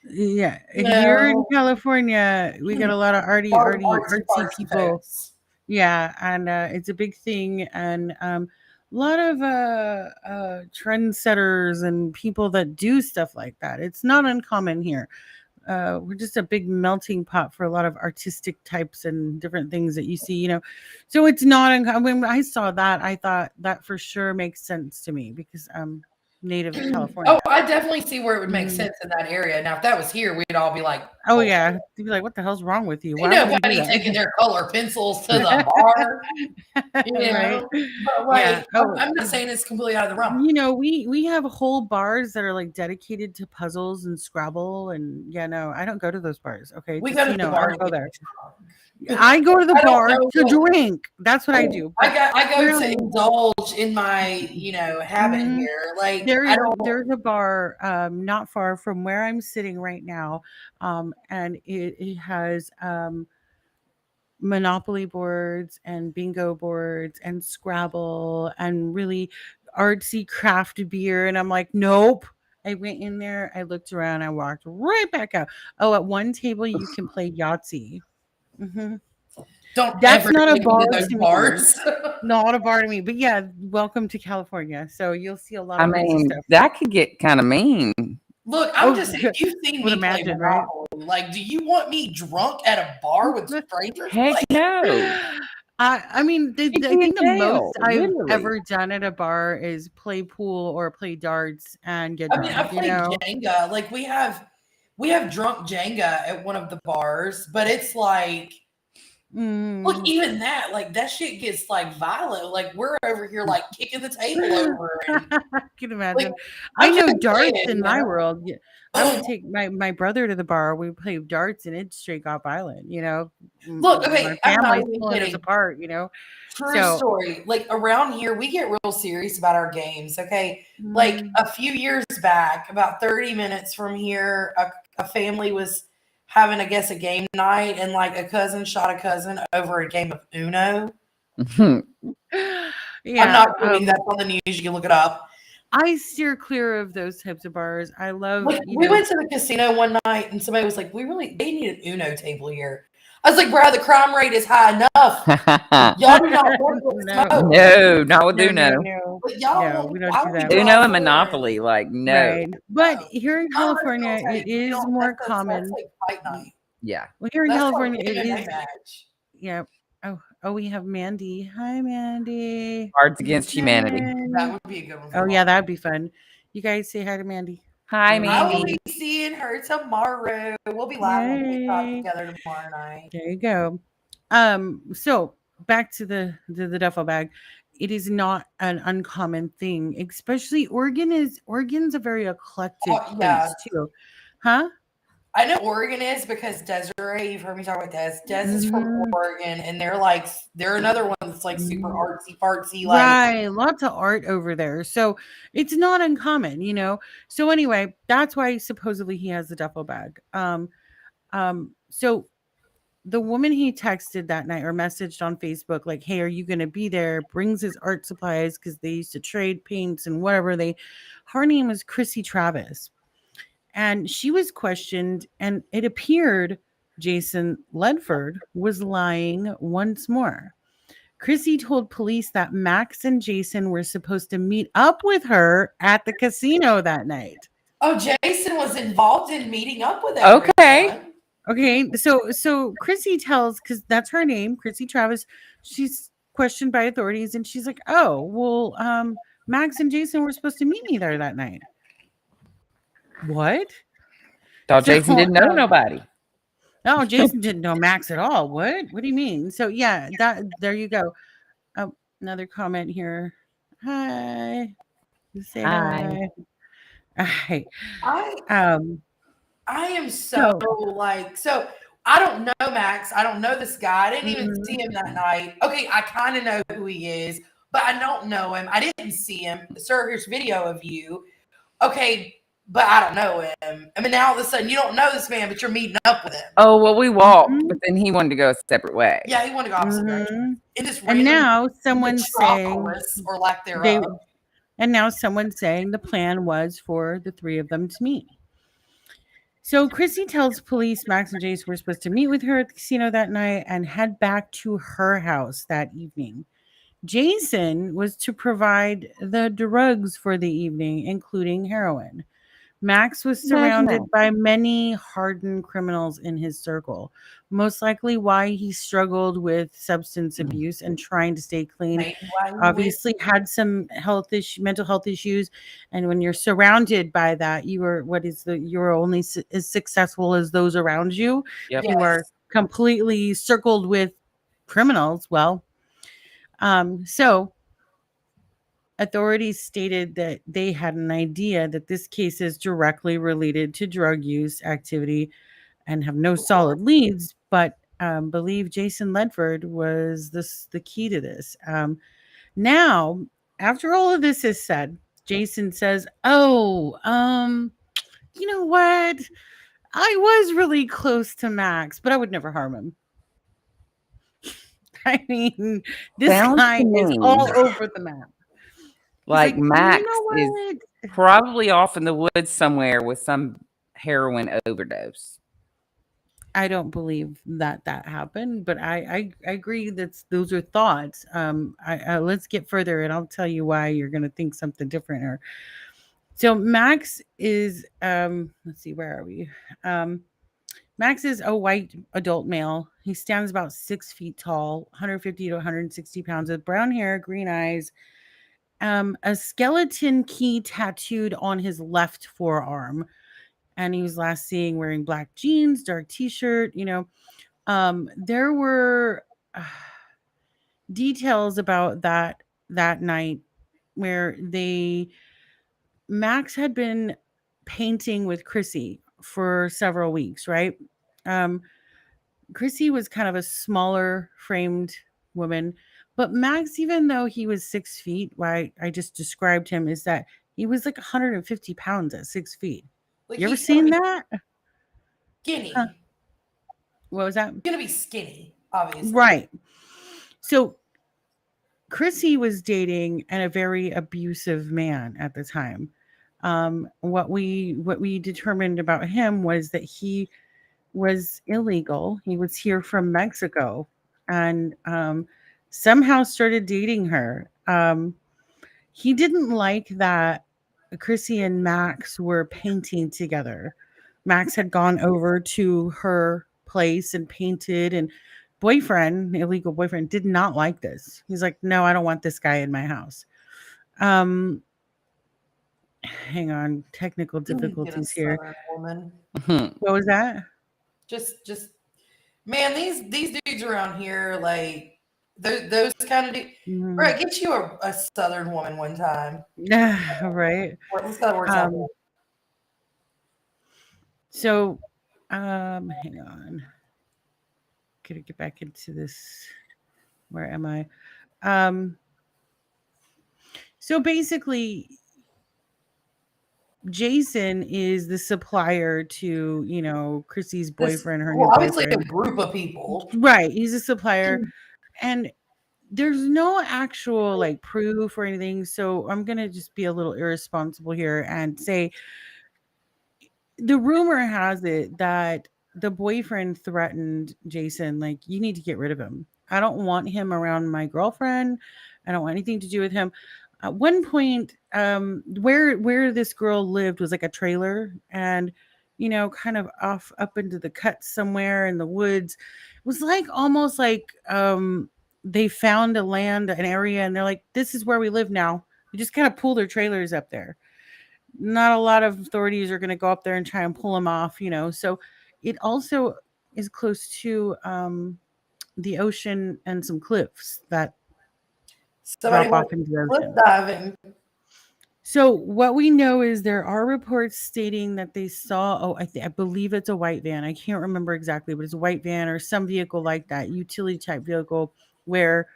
[SPEAKER 1] Yeah.
[SPEAKER 2] You
[SPEAKER 1] Here in
[SPEAKER 2] know,
[SPEAKER 1] California, we got a lot of
[SPEAKER 2] a lot of
[SPEAKER 1] artsy
[SPEAKER 2] artsy
[SPEAKER 1] people.
[SPEAKER 2] folks.
[SPEAKER 1] Yeah, and it's a big thing, and a lot of trendsetters and people that do stuff like that. It's not uncommon here. We're just a big melting pot for a lot of artistic types and different things that you see, So it's not uncommon. When I saw that, I thought that for sure makes sense to me because I'm native of
[SPEAKER 2] Oh,
[SPEAKER 1] California.
[SPEAKER 2] I definitely see where it would make
[SPEAKER 1] Mhm.
[SPEAKER 2] sense in that area. Now, if that was here, we'd all be like,
[SPEAKER 1] Oh
[SPEAKER 2] "Bullshit."
[SPEAKER 1] yeah, you'd be like, "What the hell's wrong with you?
[SPEAKER 2] Ain't
[SPEAKER 1] Why would you do
[SPEAKER 2] nobody
[SPEAKER 1] that?"
[SPEAKER 2] taking their color pencils to the bar, you
[SPEAKER 1] Right?
[SPEAKER 2] know. But
[SPEAKER 1] Yeah.
[SPEAKER 2] like, I'm not saying it's completely out of the realm.
[SPEAKER 1] We have whole bars that are like dedicated to puzzles and Scrabble, and yeah, no, I don't go to those bars. Okay,
[SPEAKER 2] We go to the
[SPEAKER 1] casino, I
[SPEAKER 2] bar
[SPEAKER 1] don't
[SPEAKER 2] to
[SPEAKER 1] go
[SPEAKER 2] get
[SPEAKER 1] there.
[SPEAKER 2] drunk.
[SPEAKER 1] I go to the
[SPEAKER 2] I don't
[SPEAKER 1] bar
[SPEAKER 2] know.
[SPEAKER 1] to
[SPEAKER 2] Like,
[SPEAKER 1] drink. That's what I do. But
[SPEAKER 2] I go to
[SPEAKER 1] clearly,
[SPEAKER 2] indulge in my habit
[SPEAKER 1] mhm,
[SPEAKER 2] here. Like I don't.
[SPEAKER 1] there's a bar not far from where I'm sitting right now, and it has Monopoly boards and bingo boards and Scrabble and really artsy craft beer. And I'm like, nope. I went in there, I looked around, I walked right back out. Oh, at one table you can play Yahtzee. Hmm.
[SPEAKER 2] Don't
[SPEAKER 1] That's
[SPEAKER 2] ever
[SPEAKER 1] not a
[SPEAKER 2] take me
[SPEAKER 1] bar
[SPEAKER 2] to those
[SPEAKER 1] to me.
[SPEAKER 2] bars.
[SPEAKER 1] Not a bar to me. But yeah, welcome to California. So you'll see a lot
[SPEAKER 3] I
[SPEAKER 1] of artsy
[SPEAKER 3] mean,
[SPEAKER 1] stuff.
[SPEAKER 3] that could get kind of mean.
[SPEAKER 2] Look, I'm
[SPEAKER 1] Oh,
[SPEAKER 2] just saying, you've seen
[SPEAKER 1] would
[SPEAKER 2] me play
[SPEAKER 1] imagine, right?
[SPEAKER 2] Monopoly. Like, do you want me drunk at a bar with strangers?
[SPEAKER 3] Heck
[SPEAKER 2] Like,
[SPEAKER 3] no.
[SPEAKER 1] I mean,
[SPEAKER 3] You'd
[SPEAKER 1] I
[SPEAKER 3] be in
[SPEAKER 1] think the most
[SPEAKER 3] jail,
[SPEAKER 1] I've
[SPEAKER 3] literally.
[SPEAKER 1] ever done at a bar is play pool or play darts and get
[SPEAKER 2] I mean, I
[SPEAKER 1] drunk, you
[SPEAKER 2] played
[SPEAKER 1] know?
[SPEAKER 2] Jenga. Like, we have drunk Jenga at one of the bars, but it's like, look,
[SPEAKER 1] Mm.
[SPEAKER 2] even that, like, that shit gets like violent. Like, we're over here like kicking the table over, and
[SPEAKER 1] I can
[SPEAKER 2] like,
[SPEAKER 1] imagine. I
[SPEAKER 2] I'm just
[SPEAKER 1] know darts
[SPEAKER 2] saying,
[SPEAKER 1] in my world. I would take my brother to the bar. We play darts and it straight got violent.
[SPEAKER 2] Look,
[SPEAKER 1] My
[SPEAKER 2] okay, I'm not
[SPEAKER 1] family's
[SPEAKER 2] even
[SPEAKER 1] pulling us
[SPEAKER 2] kidding.
[SPEAKER 1] apart.
[SPEAKER 2] True
[SPEAKER 1] So,
[SPEAKER 2] story. Like around here, we get real serious about our games. Okay. Like
[SPEAKER 1] mm,
[SPEAKER 2] a few years back, about 30 minutes from here, a family was having, I guess, a game night, and like a cousin shot a cousin over a game of Uno. I'm
[SPEAKER 1] yeah,
[SPEAKER 2] not kidding. That's on the news. You can look it up.
[SPEAKER 1] I steer clear of those types of bars. I love,
[SPEAKER 2] Like we went to the casino one night, and somebody was like, they need an Uno table here." I was like, "Bro, the crime rate is high enough. Y'all do not want to
[SPEAKER 1] no,
[SPEAKER 2] smoke.
[SPEAKER 3] No, not with
[SPEAKER 1] no, no,
[SPEAKER 3] Uno.
[SPEAKER 1] no,
[SPEAKER 2] But y'all
[SPEAKER 1] no,
[SPEAKER 2] want,
[SPEAKER 1] we don't
[SPEAKER 2] why
[SPEAKER 1] do
[SPEAKER 2] don't we
[SPEAKER 1] that.
[SPEAKER 2] draw
[SPEAKER 3] Uno and
[SPEAKER 2] four?"
[SPEAKER 3] Monopoly, like, no.
[SPEAKER 1] Right. But
[SPEAKER 2] No.
[SPEAKER 1] here in
[SPEAKER 2] Not much
[SPEAKER 1] California,
[SPEAKER 2] real
[SPEAKER 1] it
[SPEAKER 2] tape. We
[SPEAKER 1] is
[SPEAKER 2] don't.
[SPEAKER 1] more
[SPEAKER 2] That's
[SPEAKER 1] common.
[SPEAKER 2] like fight night.
[SPEAKER 3] Yeah.
[SPEAKER 1] Well, here in
[SPEAKER 2] That's like
[SPEAKER 1] California, it
[SPEAKER 2] MMA
[SPEAKER 1] is.
[SPEAKER 2] match.
[SPEAKER 1] Yeah. Oh, we have Mandy. Hi, Mandy.
[SPEAKER 3] Cards Against Humanity.
[SPEAKER 2] That
[SPEAKER 1] Hey.
[SPEAKER 2] would be a good one for
[SPEAKER 1] Oh, yeah,
[SPEAKER 2] tomorrow.
[SPEAKER 1] that'd be fun. You guys say hi to Mandy.
[SPEAKER 3] Hi,
[SPEAKER 1] Mandy,
[SPEAKER 2] I will
[SPEAKER 3] Mandy.
[SPEAKER 2] be seeing her tomorrow. We'll be live on TikTok
[SPEAKER 1] Yay.
[SPEAKER 2] together tomorrow night.
[SPEAKER 1] There you go. So back to the duffel bag. It is not an uncommon thing, especially Oregon's a very eclectic
[SPEAKER 2] Oh, yeah.
[SPEAKER 1] place too. Huh?
[SPEAKER 2] I know Oregon is because Desiree, you've heard me talk about Des. Des is from
[SPEAKER 1] Mhm,
[SPEAKER 2] Oregon, and they're another one that's like super
[SPEAKER 1] mhm.
[SPEAKER 2] artsy fartsy. Like,
[SPEAKER 1] Right, lots of art over there, so it's not uncommon, you know? So anyway, that's why supposedly he has the duffel bag. So the woman he texted that night or messaged on Facebook, like, "Hey, are you gonna be there?" Brings his art supplies because they used to trade paints and whatever they her name was Chrissy Travis. And she was questioned, and it appeared Jason Ledford was lying once more. Chrissy told police that Max and Jason were supposed to meet up with her at the casino that night.
[SPEAKER 2] oh, Jason was involved in meeting up with
[SPEAKER 3] Okay.
[SPEAKER 2] everyone.
[SPEAKER 1] Okay, so Chrissy tells because that's her name, Chrissy Travis. She's questioned by authorities, and she's like, "Oh, well, Max and Jason were supposed to meet me there that night." What?
[SPEAKER 3] Thought
[SPEAKER 1] So,
[SPEAKER 3] Jason didn't know nobody.
[SPEAKER 1] no, Jason didn't know Max at all. What? What do you mean? So yeah, that there you go. Oh, another comment here. Hi. Say
[SPEAKER 3] Hi.
[SPEAKER 1] hi. Hi.
[SPEAKER 2] I
[SPEAKER 1] Um,
[SPEAKER 2] I am so
[SPEAKER 1] so
[SPEAKER 2] like so. I don't know Max. I don't know this guy. I didn't even
[SPEAKER 1] mhm,
[SPEAKER 2] see him that night. Okay, I kind of know who he is, but I don't know him. I didn't see him. Sir, here's video of you. Okay, but I don't know him. I mean, now all of a sudden you don't know this man, but you're meeting up with him.
[SPEAKER 3] Oh, well, we walked, but
[SPEAKER 1] mhm,
[SPEAKER 3] then he wanted to go a separate way.
[SPEAKER 2] Yeah, he wanted to go opposite direction
[SPEAKER 1] mhm.
[SPEAKER 2] in this
[SPEAKER 1] And
[SPEAKER 2] random
[SPEAKER 1] now someone's saying
[SPEAKER 2] metropolis or lack
[SPEAKER 1] they
[SPEAKER 2] thereof.
[SPEAKER 1] and now someone's saying the plan was for the three of them to meet. So Chrissy tells police Max and Jace were supposed to meet with her at the casino that night and head back to her house that evening. Jason was to provide the drugs for the evening, including heroin. Max was
[SPEAKER 3] Imagine
[SPEAKER 1] surrounded
[SPEAKER 3] that.
[SPEAKER 1] by many hardened criminals in his circle, most likely why he struggled with substance abuse and trying to stay clean.
[SPEAKER 2] Maybe why he went.
[SPEAKER 1] Obviously had some mental health issues, and when you're surrounded by that, you're only as successful as those around you.
[SPEAKER 3] Yep.
[SPEAKER 1] If you are
[SPEAKER 2] Yes.
[SPEAKER 1] completely circled with criminals, well, so authorities stated that they had an idea that this case is directly related to drug use activity and have no
[SPEAKER 2] Of course.
[SPEAKER 1] solid leads, but believe Jason Ledford was the key to this. Now, after all of this is said, Jason says, "Oh, you know what? I was really close to Max, but I would never harm him." I mean, this
[SPEAKER 3] Sounds
[SPEAKER 1] guy
[SPEAKER 3] to
[SPEAKER 1] is
[SPEAKER 3] me
[SPEAKER 1] all over the map. He's
[SPEAKER 3] like
[SPEAKER 1] like, "You
[SPEAKER 3] Max
[SPEAKER 1] know
[SPEAKER 3] is
[SPEAKER 1] what?
[SPEAKER 3] probably off in the woods somewhere with some heroin overdose.
[SPEAKER 1] I don't believe that that happened, but I agree that those are thoughts. Let's get further, and I'll tell you why you're going to think something different. Or so Max is let's see, where are we? Um, Max is a white adult male. He stands about 6 feet tall, 150 to 160 pounds, with brown hair, green eyes, a skeleton key tattooed on his left forearm, and he was last seen wearing black jeans, dark t-shirt. There were details about that night where they Max had been painting with Chrissy for several weeks, right? Um, Chrissy was kind of a smaller framed woman, but Max, even though he was 6 feet, why I just described him is that he was like 150 pounds at 6 feet.
[SPEAKER 2] Like
[SPEAKER 1] You ever
[SPEAKER 2] he's gonna
[SPEAKER 1] seen
[SPEAKER 2] be
[SPEAKER 1] that? Huh.
[SPEAKER 2] skinny.
[SPEAKER 1] What was that?
[SPEAKER 2] He's gonna be skinny, obviously.
[SPEAKER 1] Right. So Chrissy was dating a very abusive man at the time. What we determined about him was that he was illegal. He was here from Mexico, and somehow started dating her. He didn't like that Chrissy and Max were painting together. Max had gone over to her place and painted, and illegal boyfriend, did not like this. He's like, "No, I don't want this guy in my house." Um, hang on, technical
[SPEAKER 2] You need to get a
[SPEAKER 1] difficulties here.
[SPEAKER 2] southern woman.
[SPEAKER 3] Mhm.
[SPEAKER 1] What was that?
[SPEAKER 2] Just man, these dudes around here, like those kind of dudes.
[SPEAKER 1] Mhm.
[SPEAKER 2] Right, get you a southern woman one time.
[SPEAKER 1] Right.
[SPEAKER 2] Let's go work something.
[SPEAKER 1] Um, so Hang on. Gotta get back into this. Where am I? Um, so basically, Jason is the supplier to, Chrissy's
[SPEAKER 2] This,
[SPEAKER 1] boyfriend, her new
[SPEAKER 2] well, obviously a
[SPEAKER 1] boyfriend.
[SPEAKER 2] group of people.
[SPEAKER 1] Right. He's a supplier. And there's no actual like proof or anything. So I'm going to just be a little irresponsible here and say the rumor has it that the boyfriend threatened Jason, like, you need to get rid of him. I don't want him around my girlfriend. I don't want anything to do with him. At one point, where this girl lived was like a trailer, and kind of off up into the cut somewhere in the woods. It was like almost like they found an area, and they're like, this is where we live now. You just kind of pull their trailers up there. Not a lot of authorities are going to go up there and try and pull him off. So it also is close to the ocean and some cliffs that
[SPEAKER 2] Somebody
[SPEAKER 1] drop
[SPEAKER 2] went
[SPEAKER 1] off into the
[SPEAKER 2] cliff
[SPEAKER 1] ocean.
[SPEAKER 2] diving.
[SPEAKER 1] So what we know is there are reports stating that they saw, I believe it's a white van. I can't remember exactly, but it's a white van or some vehicle like that, utility type vehicle, where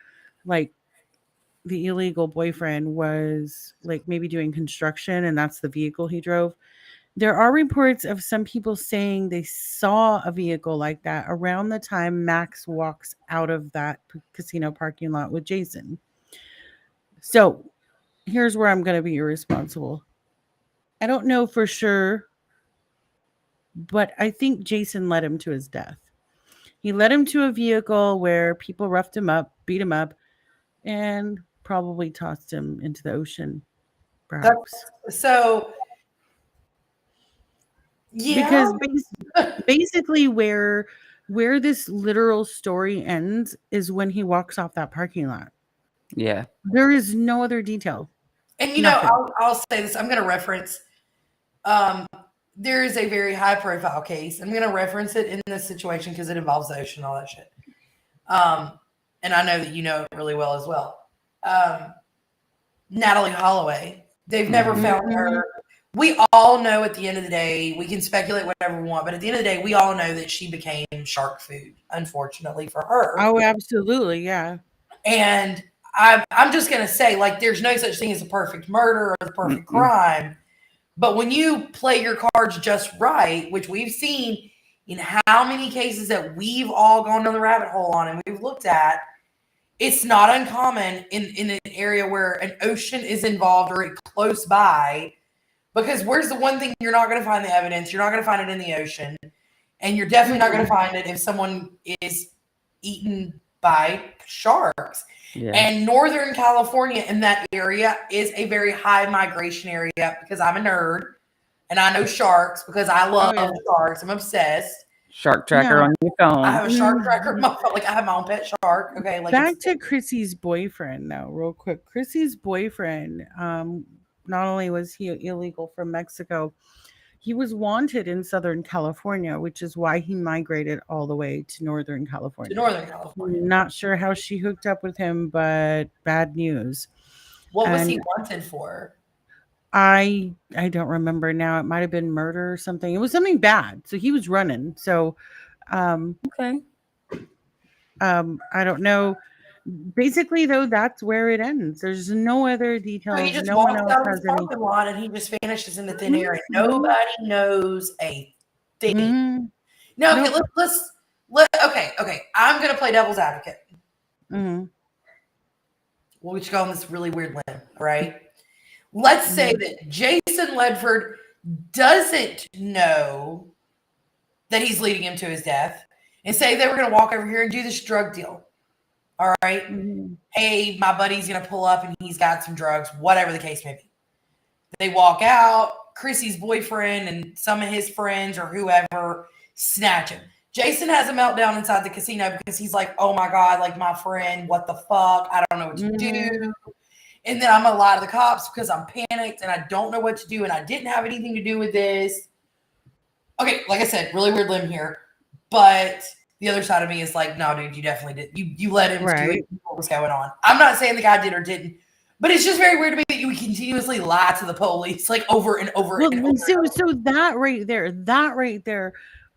[SPEAKER 1] like the illegal boyfriend was like maybe doing construction, and that's the vehicle he drove. There are reports of some people saying they saw a vehicle like that around the time Max walks out of that casino parking lot with Jason. So here's where I'm going to be irresponsible. I don't know for sure, but I think Jason led him to his death. He led him to a vehicle where people roughed him up, beat him up, and probably tossed him into the ocean, perhaps.
[SPEAKER 2] So, yeah.
[SPEAKER 1] Because basically where this literal story ends is when he walks off that parking lot.
[SPEAKER 3] Yeah.
[SPEAKER 1] There is no other detail.
[SPEAKER 2] And
[SPEAKER 1] Nothing.
[SPEAKER 2] I'll say this. I'm going to reference. There is a very high profile case. I'm going to reference it in this situation because it involves the ocean and all that shit. And I know that you know it really well as well. Natalie Holloway. They've never found her. We all know at the end of the day, we can speculate whatever we want, but at the end of the day, we all know that she became shark food, unfortunately for her.
[SPEAKER 1] Oh, absolutely, yeah.
[SPEAKER 2] And I'm just going to say, like, there's no such thing as a perfect murder or the perfect crime. But when you play your cards just right, which we've seen in how many cases that we've all gone down the rabbit hole on and we've looked at, it's not uncommon in an area where an ocean is involved or close by. Because where's the one thing you're not going to find the evidence? You're not going to find it in the ocean. And you're definitely not going to find it if someone is eaten by sharks.
[SPEAKER 3] Yeah.
[SPEAKER 2] And Northern California in that area is a very high migration area because I'm a nerd and I know sharks because I love sharks. I'm obsessed.
[SPEAKER 3] Shark tracker on your phone.
[SPEAKER 2] I have a shark tracker on my phone. Like, I have my own pet shark. Okay. Like,
[SPEAKER 1] back to Chrissy's boyfriend, though, real quick. Chrissy's boyfriend, not only was he illegal from Mexico, he was wanted in Southern California, which is why he migrated all the way to Northern California. Not sure how she hooked up with him, but bad news.
[SPEAKER 2] What was he wanted for?
[SPEAKER 1] I don't remember now. It might have been murder or something. It was something bad. So he was running. So
[SPEAKER 3] okay.
[SPEAKER 1] I don't know. Basically, though, that's where it ends. There's no other details.
[SPEAKER 2] He just
[SPEAKER 1] no
[SPEAKER 2] walks
[SPEAKER 1] one else
[SPEAKER 2] out
[SPEAKER 1] has
[SPEAKER 2] of the parking lot and he just vanishes into thin air. And nobody knows a thing. No, okay, okay. I'm gonna play devil's advocate. We'll just go on this really weird limb, right? Let's say that Jason Ledford doesn't know that he's leading him to his death, and say they were gonna walk over here and do this drug deal. All right. Hey, my buddy's going to pull up and he's got some drugs, whatever the case may be. They walk out. Chrissy's boyfriend and some of his friends or whoever snatch him. Jason has a meltdown inside the casino because he's like, oh my God, like my friend, what the fuck? I don't know what to do. And then I'm going to lie to the cops because I'm panicked and I don't know what to do and I didn't have anything to do with this. Okay, like I said, really weird limb here. But the other side of me is like, no, dude, you definitely did. You let him do it. What was going on? I'm not saying the guy did or didn't, but it's just very weird to me that you would continuously lie to the police like over and over and over.
[SPEAKER 1] So that right there,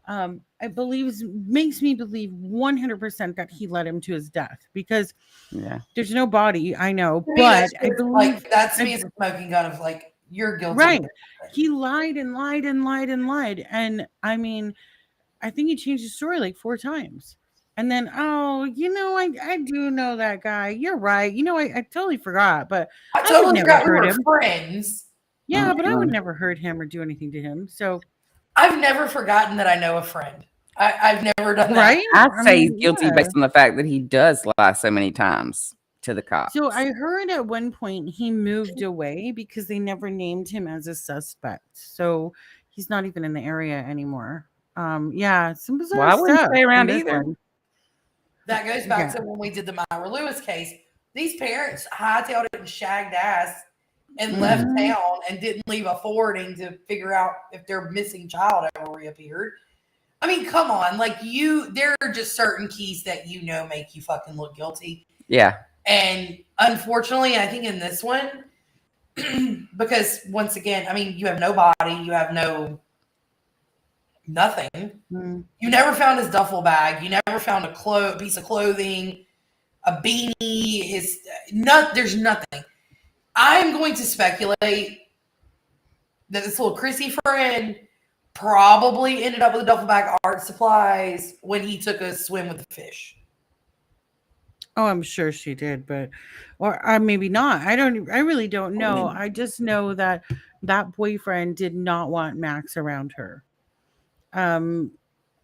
[SPEAKER 1] makes me believe 100% that he led him to his death because
[SPEAKER 3] Yeah.
[SPEAKER 1] there's no body, I know,
[SPEAKER 2] To me,
[SPEAKER 1] but
[SPEAKER 2] that's
[SPEAKER 1] I
[SPEAKER 2] just
[SPEAKER 1] believe
[SPEAKER 2] like that to
[SPEAKER 1] I,
[SPEAKER 2] me is a smoking gun of like you're guilty.
[SPEAKER 1] right.
[SPEAKER 2] Of
[SPEAKER 1] He lied and lied and lied and lied. And I mean, I think he changed his story like 4 times. And then, oh, I do know that guy. You're right. I totally forgot, but
[SPEAKER 2] I
[SPEAKER 1] I would
[SPEAKER 2] totally
[SPEAKER 1] never
[SPEAKER 2] forgot we
[SPEAKER 1] hurt
[SPEAKER 2] were
[SPEAKER 1] him.
[SPEAKER 2] friends.
[SPEAKER 1] Yeah, but I would
[SPEAKER 3] Mm-mm.
[SPEAKER 1] never hurt him or do anything to him. So,
[SPEAKER 2] I've never forgotten that I know a friend. I've never done that.
[SPEAKER 1] right?
[SPEAKER 3] I'd
[SPEAKER 1] I
[SPEAKER 3] say he's
[SPEAKER 1] mean,
[SPEAKER 3] guilty
[SPEAKER 1] yeah.
[SPEAKER 3] based on the fact that he does lie so many times to the
[SPEAKER 1] So
[SPEAKER 3] cops.
[SPEAKER 1] I heard at one point he moved away because they never named him as a suspect. So he's not even in the area anymore. Yeah, some
[SPEAKER 3] Well,
[SPEAKER 1] bizarre
[SPEAKER 3] I wouldn't
[SPEAKER 1] stuff
[SPEAKER 3] stay
[SPEAKER 1] on
[SPEAKER 3] around
[SPEAKER 1] this
[SPEAKER 3] either.
[SPEAKER 1] end.
[SPEAKER 2] That goes back
[SPEAKER 1] Yeah.
[SPEAKER 2] to when we did the Myra Lewis case. These parents hightailed it and shagged ass and left
[SPEAKER 1] Mhm.
[SPEAKER 2] town and didn't leave a forwarding to figure out if their missing child ever reappeared. I mean, come on. Like there are just certain keys that make you fucking look guilty.
[SPEAKER 3] Yeah.
[SPEAKER 2] And unfortunately, I think in this one, because once again, I mean, you have no body, you have nothing.
[SPEAKER 1] Mm.
[SPEAKER 2] You never found his duffel bag. You never found a piece of clothing, a beanie. There's nothing. I'm going to speculate that this little Chrissy friend probably ended up with a duffel bag of art supplies when he took a swim with the fish.
[SPEAKER 1] Oh, I'm sure she did, but or maybe not. I really don't know. I just know that that boyfriend did not want Max around her. Um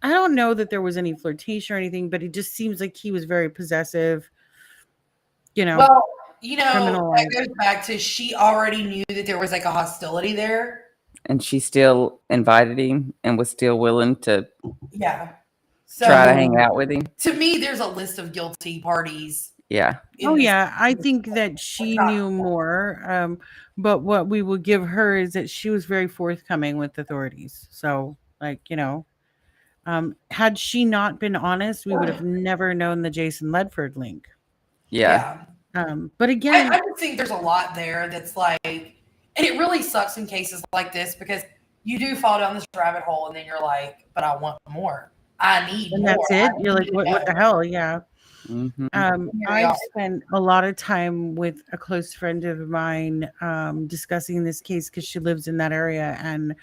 [SPEAKER 1] I don't know that there was any flirtation or anything, but it just seems like he was very possessive, you know,
[SPEAKER 2] Well,
[SPEAKER 1] criminal
[SPEAKER 2] that
[SPEAKER 1] like.
[SPEAKER 2] goes back to she already knew that there was like a hostility there.
[SPEAKER 3] And she still invited him and was still willing to
[SPEAKER 2] Yeah.
[SPEAKER 3] try to
[SPEAKER 2] So
[SPEAKER 3] hang out with him.
[SPEAKER 2] to me, there's a list of guilty parties
[SPEAKER 3] Yeah.
[SPEAKER 2] in
[SPEAKER 1] Oh
[SPEAKER 2] this.
[SPEAKER 1] yeah, I think that she knew more. But what we will give her is that she was very forthcoming with authorities. So, like, had she not been honest, we would have never known the Jason Ledford link.
[SPEAKER 3] Yeah.
[SPEAKER 2] Yeah.
[SPEAKER 1] But again,
[SPEAKER 2] I just think there's a lot there that's like, and it really sucks in cases like this because you do fall down this rabbit hole and then you're like, but I want more. I need
[SPEAKER 1] and
[SPEAKER 2] more.
[SPEAKER 1] that's
[SPEAKER 2] I
[SPEAKER 1] it. You're like,
[SPEAKER 2] need to
[SPEAKER 1] what the
[SPEAKER 2] know.
[SPEAKER 1] hell? Yeah.
[SPEAKER 3] Hmm.
[SPEAKER 2] Here we
[SPEAKER 1] I've
[SPEAKER 2] are.
[SPEAKER 1] spent a lot of time with a close friend of mine discussing this case because she lives in that area, and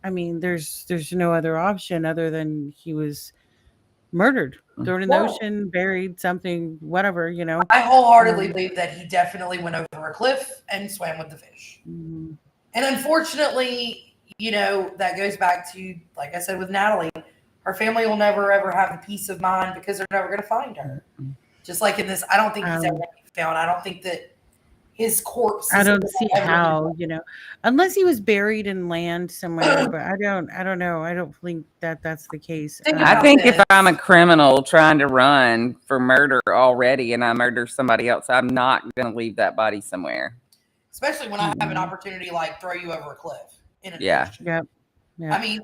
[SPEAKER 1] I mean, there's no other option other than he was murdered, thrown in the
[SPEAKER 2] Well,
[SPEAKER 1] ocean, buried, something, whatever.
[SPEAKER 2] I wholeheartedly
[SPEAKER 1] Um,
[SPEAKER 2] believe that he definitely went over a cliff and swam with the fish.
[SPEAKER 1] mm,
[SPEAKER 2] And unfortunately, that goes back to, like I said with Natalie, her family will never ever have the peace of mind because they're never going to find her. Just like in this, I don't think he's ever
[SPEAKER 1] um,
[SPEAKER 2] going to be found. I don't think that his corpse
[SPEAKER 1] I
[SPEAKER 2] is
[SPEAKER 1] don't see
[SPEAKER 2] ever going to be
[SPEAKER 1] how, unless he was buried in land somewhere, but I don't know. I don't think that that's the case.
[SPEAKER 2] Think
[SPEAKER 3] I
[SPEAKER 2] about
[SPEAKER 3] think if
[SPEAKER 2] this.
[SPEAKER 3] I'm a criminal trying to run for murder already and I murder somebody else, I'm not going to leave that body somewhere.
[SPEAKER 2] Especially when I have an
[SPEAKER 1] Mm-mm.
[SPEAKER 2] opportunity to like throw you over a cliff in an
[SPEAKER 3] Yeah.
[SPEAKER 2] ocean.
[SPEAKER 1] Yep.
[SPEAKER 2] I mean,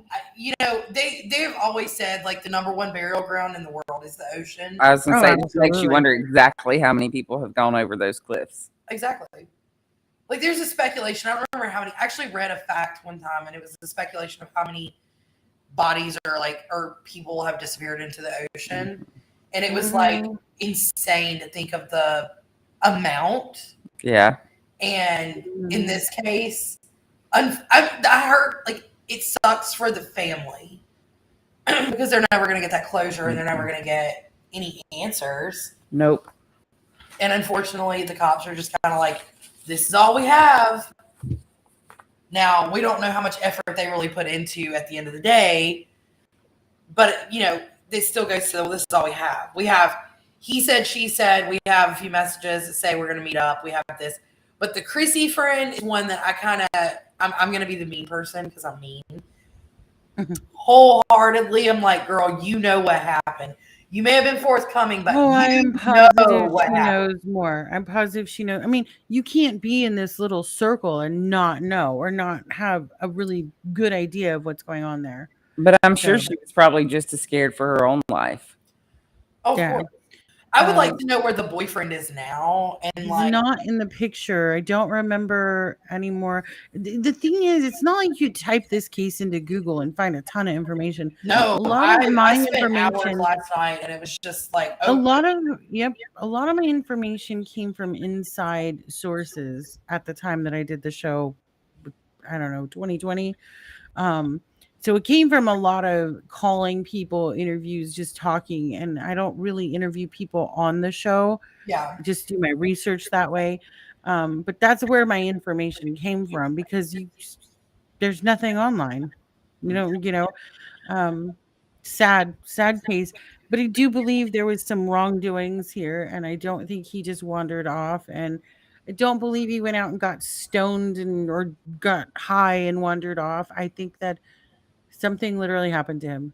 [SPEAKER 2] they've always said like the number one burial ground in the world is the ocean.
[SPEAKER 3] I was going to
[SPEAKER 1] Oh,
[SPEAKER 3] say, it just makes you
[SPEAKER 1] absolutely.
[SPEAKER 3] wonder exactly how many people have gone over those cliffs.
[SPEAKER 2] Exactly. Like there's a speculation. I don't remember how many. I actually read a fact one time, and it was a speculation of how many bodies or people have disappeared into the ocean, and it was like
[SPEAKER 1] Mhm.
[SPEAKER 2] insane to think of the amount.
[SPEAKER 3] Yeah.
[SPEAKER 2] And in
[SPEAKER 1] Mhm.
[SPEAKER 2] this case, I heard like it sucks for the family because they're never going to get that closure and they're never going to get any answers.
[SPEAKER 3] Nope.
[SPEAKER 2] And unfortunately, the cops are just kind of like, this is all we have. Now, we don't know how much effort they really put into at the end of the day, but, this still goes to, well, this is all we have. We have, he said, she said, we have a few messages that say we're going to meet up. We have this. But the Chrissy friend is one that I kind of, I'm going to be the mean person because I'm mean. Wholeheartedly, I'm like, girl, you know what happened. You may have been forthcoming, but
[SPEAKER 1] I
[SPEAKER 2] you
[SPEAKER 1] am
[SPEAKER 2] know
[SPEAKER 1] positive
[SPEAKER 2] what
[SPEAKER 1] she
[SPEAKER 2] happened.
[SPEAKER 1] knows more. I'm positive she knows. I mean, you can't be in this little circle and not know or not have a really good idea of what's going on there.
[SPEAKER 3] But I'm sure
[SPEAKER 1] So,
[SPEAKER 3] she was probably just as scared for her own life.
[SPEAKER 2] Oh, of
[SPEAKER 1] yeah.
[SPEAKER 2] course. I would like to know where the boyfriend is now, and
[SPEAKER 1] He's
[SPEAKER 2] like,
[SPEAKER 1] not in the picture. I don't remember anymore. The thing is, it's not like you type this case into Google and find a ton of information.
[SPEAKER 2] no,
[SPEAKER 1] A lot of
[SPEAKER 2] I
[SPEAKER 1] my
[SPEAKER 2] spent hours
[SPEAKER 1] information,
[SPEAKER 2] last night, and it was just like,
[SPEAKER 1] a
[SPEAKER 2] oh,
[SPEAKER 1] lot of yep, a lot of my information came from inside sources at the time that I did the show. I don't know, 2020. Um, so it came from a lot of calling people, interviews, just talking, and I don't really interview people on the show.
[SPEAKER 2] yeah,
[SPEAKER 1] Just do my research that way. But that's where my information came from because there's nothing online. Um, sad case. But I do believe there was some wrongdoings here, and I don't think he just wandered off. And I don't believe he went out and got stoned or got high and wandered off. I think that something literally happened to him.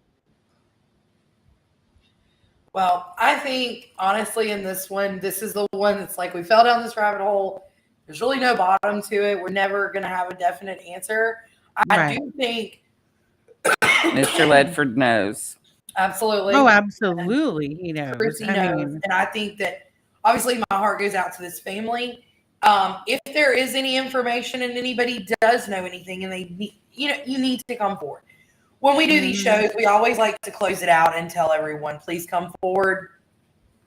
[SPEAKER 2] well, I think honestly in this one, this is the one that's like we fell down this rabbit hole. There's really no bottom to it. We're never going to have a definite answer. I
[SPEAKER 1] Right.
[SPEAKER 2] do think
[SPEAKER 3] Mr. Ledford knows.
[SPEAKER 2] absolutely.
[SPEAKER 1] Oh, absolutely. He knows.
[SPEAKER 2] Chrissy
[SPEAKER 1] I
[SPEAKER 2] knows,
[SPEAKER 1] mean,
[SPEAKER 2] and I think that obviously my heart goes out to this family. If there is any information and anybody does know anything, and they need, you need to come forward. When we do these shows, we always like to close it out and tell everyone, please come forward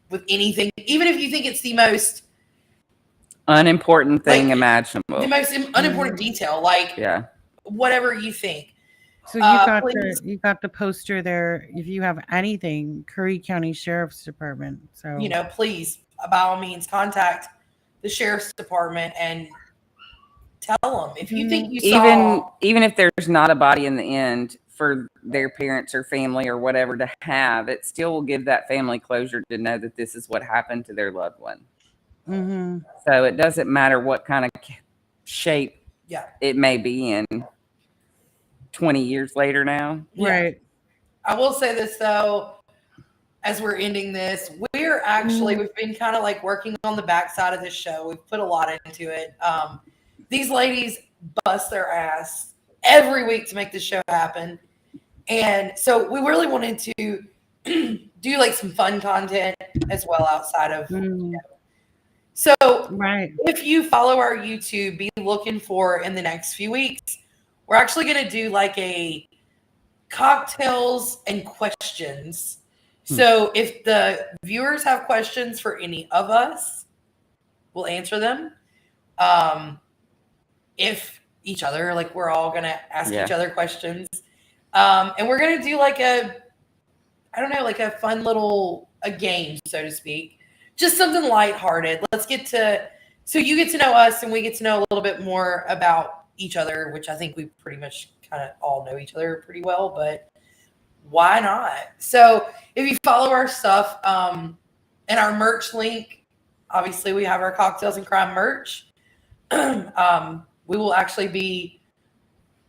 [SPEAKER 2] with anything, even if you think it's the most
[SPEAKER 3] Unimportant thing imaginable.
[SPEAKER 2] the most unimportant detail, like
[SPEAKER 3] Yeah.
[SPEAKER 2] whatever you think.
[SPEAKER 1] so you got
[SPEAKER 2] please,
[SPEAKER 1] the poster there. If you have anything, Curry County Sheriff's Department. So
[SPEAKER 2] please, by all means, contact the sheriff's department and tell them if you think you saw.
[SPEAKER 3] Even if there's not a body in the end for their parents or family or whatever to have, it still will give that family closure to know that this is what happened to their loved one. So it doesn't matter what kind of shape it may be in 20 years later now.
[SPEAKER 1] Right.
[SPEAKER 2] I will say this though, as we're ending this, we've been kind of like working on the backside of this show. We've put a lot into it. These ladies bust their ass every week to make this show happen. And so we really wanted to do like some fun content as well outside of. So if you follow our YouTube, be looking for in the next few weeks, we're actually going to do like a cocktails and questions. So if the viewers have questions for any of us, we'll answer them. If each other, like we're all going to ask each other questions. And we're going to do like a fun little game, so to speak. Just something lighthearted. So you get to know us and we get to know a little bit more about each other, which I think we pretty much kind of all know each other pretty well, but why not? So if you follow our stuff, and our merch link, obviously we have our Cocktails and Crime merch. We will actually be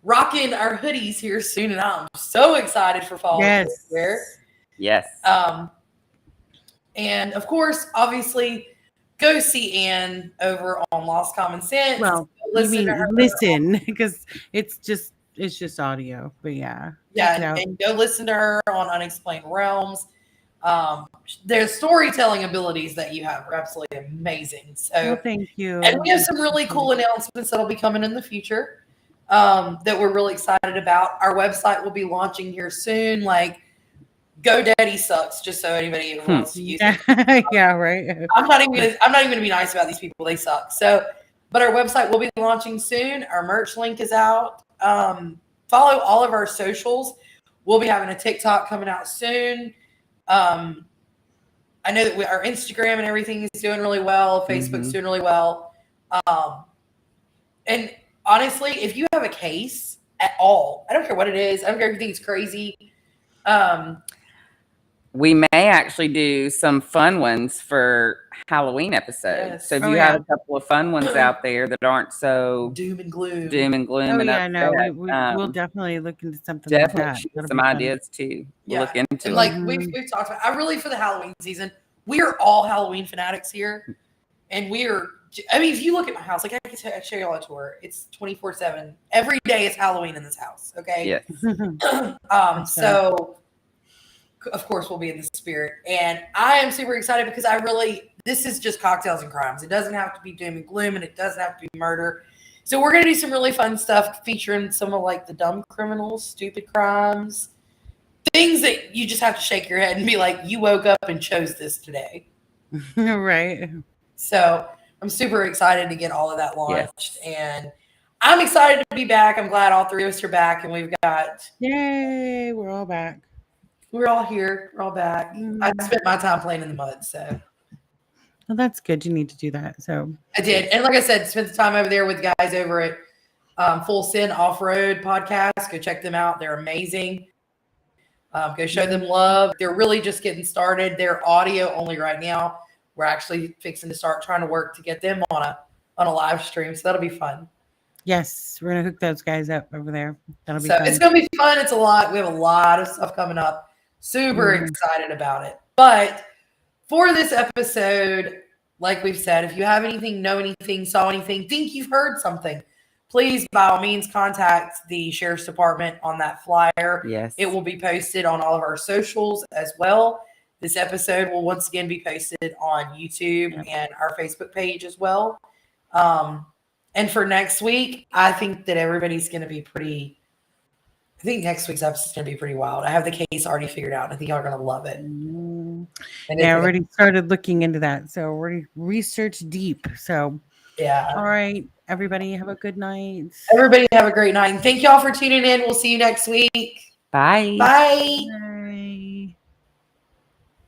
[SPEAKER 2] rocking our hoodies here soon, and I'm so excited for fall.
[SPEAKER 3] Yes.
[SPEAKER 2] And of course, obviously, go see Ann over on Lost Common Sense.
[SPEAKER 1] Well, listen, because it's just audio, but yeah,
[SPEAKER 2] and go listen to her on Unexplained Realms. There's storytelling abilities that you have are absolutely amazing. So
[SPEAKER 1] thank you.
[SPEAKER 2] And we have some really cool announcements that'll be coming in the future that we're really excited about. Our website will be launching here soon. Like, GoDaddy sucks, just so anybody who wants to use it.
[SPEAKER 1] Yeah, right.
[SPEAKER 2] I'm not even gonna be nice about these people. They suck. So, but our website will be launching soon. Our merch link is out. Follow all of our socials. We'll be having a TikTok coming out soon. I know that our Instagram and everything is doing really well. Facebook's doing really well. And honestly, if you have a case at all, I don't care what it is. I don't care if you think it's crazy.
[SPEAKER 3] We may actually do some fun ones for Halloween episodes.
[SPEAKER 2] Yes.
[SPEAKER 3] So if you have a couple of fun ones out there that aren't so
[SPEAKER 2] doom and gloom.
[SPEAKER 1] Oh yeah, no, we'll definitely look into something like that.
[SPEAKER 3] Some ideas too. We'll look into
[SPEAKER 2] and like we've talked about. I really, for the Halloween season, we are all Halloween fanatics here, and if you look at my house, like I can show you all a tour. It's 24/7. Every day is Halloween in this house. Okay.
[SPEAKER 3] Yes.
[SPEAKER 2] So of course, will be in the spirit. And I am super excited because this is just cocktails and crimes. It doesn't have to be doom and gloom, and it doesn't have to be murder. So we're going to do some really fun stuff featuring some of like the dumb criminals, stupid crimes, things that you just have to shake your head and be like, you woke up and chose this today.
[SPEAKER 1] Right.
[SPEAKER 2] So I'm super excited to get all of that launched.
[SPEAKER 3] Yes.
[SPEAKER 2] And I'm excited to be back. I'm glad all three of us are back, and we've got...
[SPEAKER 1] Yay, we're all back.
[SPEAKER 2] We're all here. We're all back. I spent my time playing in the mud, so.
[SPEAKER 1] Well, that's good. You need to do that. So
[SPEAKER 2] I did. And like I said, spent the time over there with the guys over at Full Sin Off-Road Podcast. Go check them out. They're amazing. Go show them love. They're really just getting started. They're audio only right now. We're actually fixing to start trying to work to get them on a live stream. So that'll be fun.
[SPEAKER 1] yes, we're gonna hook those guys up over there. That'll be
[SPEAKER 2] So
[SPEAKER 1] fun.
[SPEAKER 2] it's gonna be fun. It's a lot. We have a lot of stuff coming up. Super excited about it. But for this episode, like we've said, if you have anything, know anything, saw anything, think you've heard something, please, by all means, contact the Sheriff's Department on that flyer.
[SPEAKER 3] Yes.
[SPEAKER 2] It will be posted on all of our socials as well. This episode will once again be posted on YouTube and our Facebook page as well. And for next week, I think that everybody's going to be I think next week's episode is going to be pretty wild. I have the case already figured out. I think y'all are going to love it. And
[SPEAKER 1] I already started looking into that. So already researched deep. So
[SPEAKER 2] yeah.
[SPEAKER 1] All right, everybody, have a good night.
[SPEAKER 2] Everybody have a great night. And thank y'all for tuning in. We'll see you next week.
[SPEAKER 3] Bye.
[SPEAKER 2] Bye.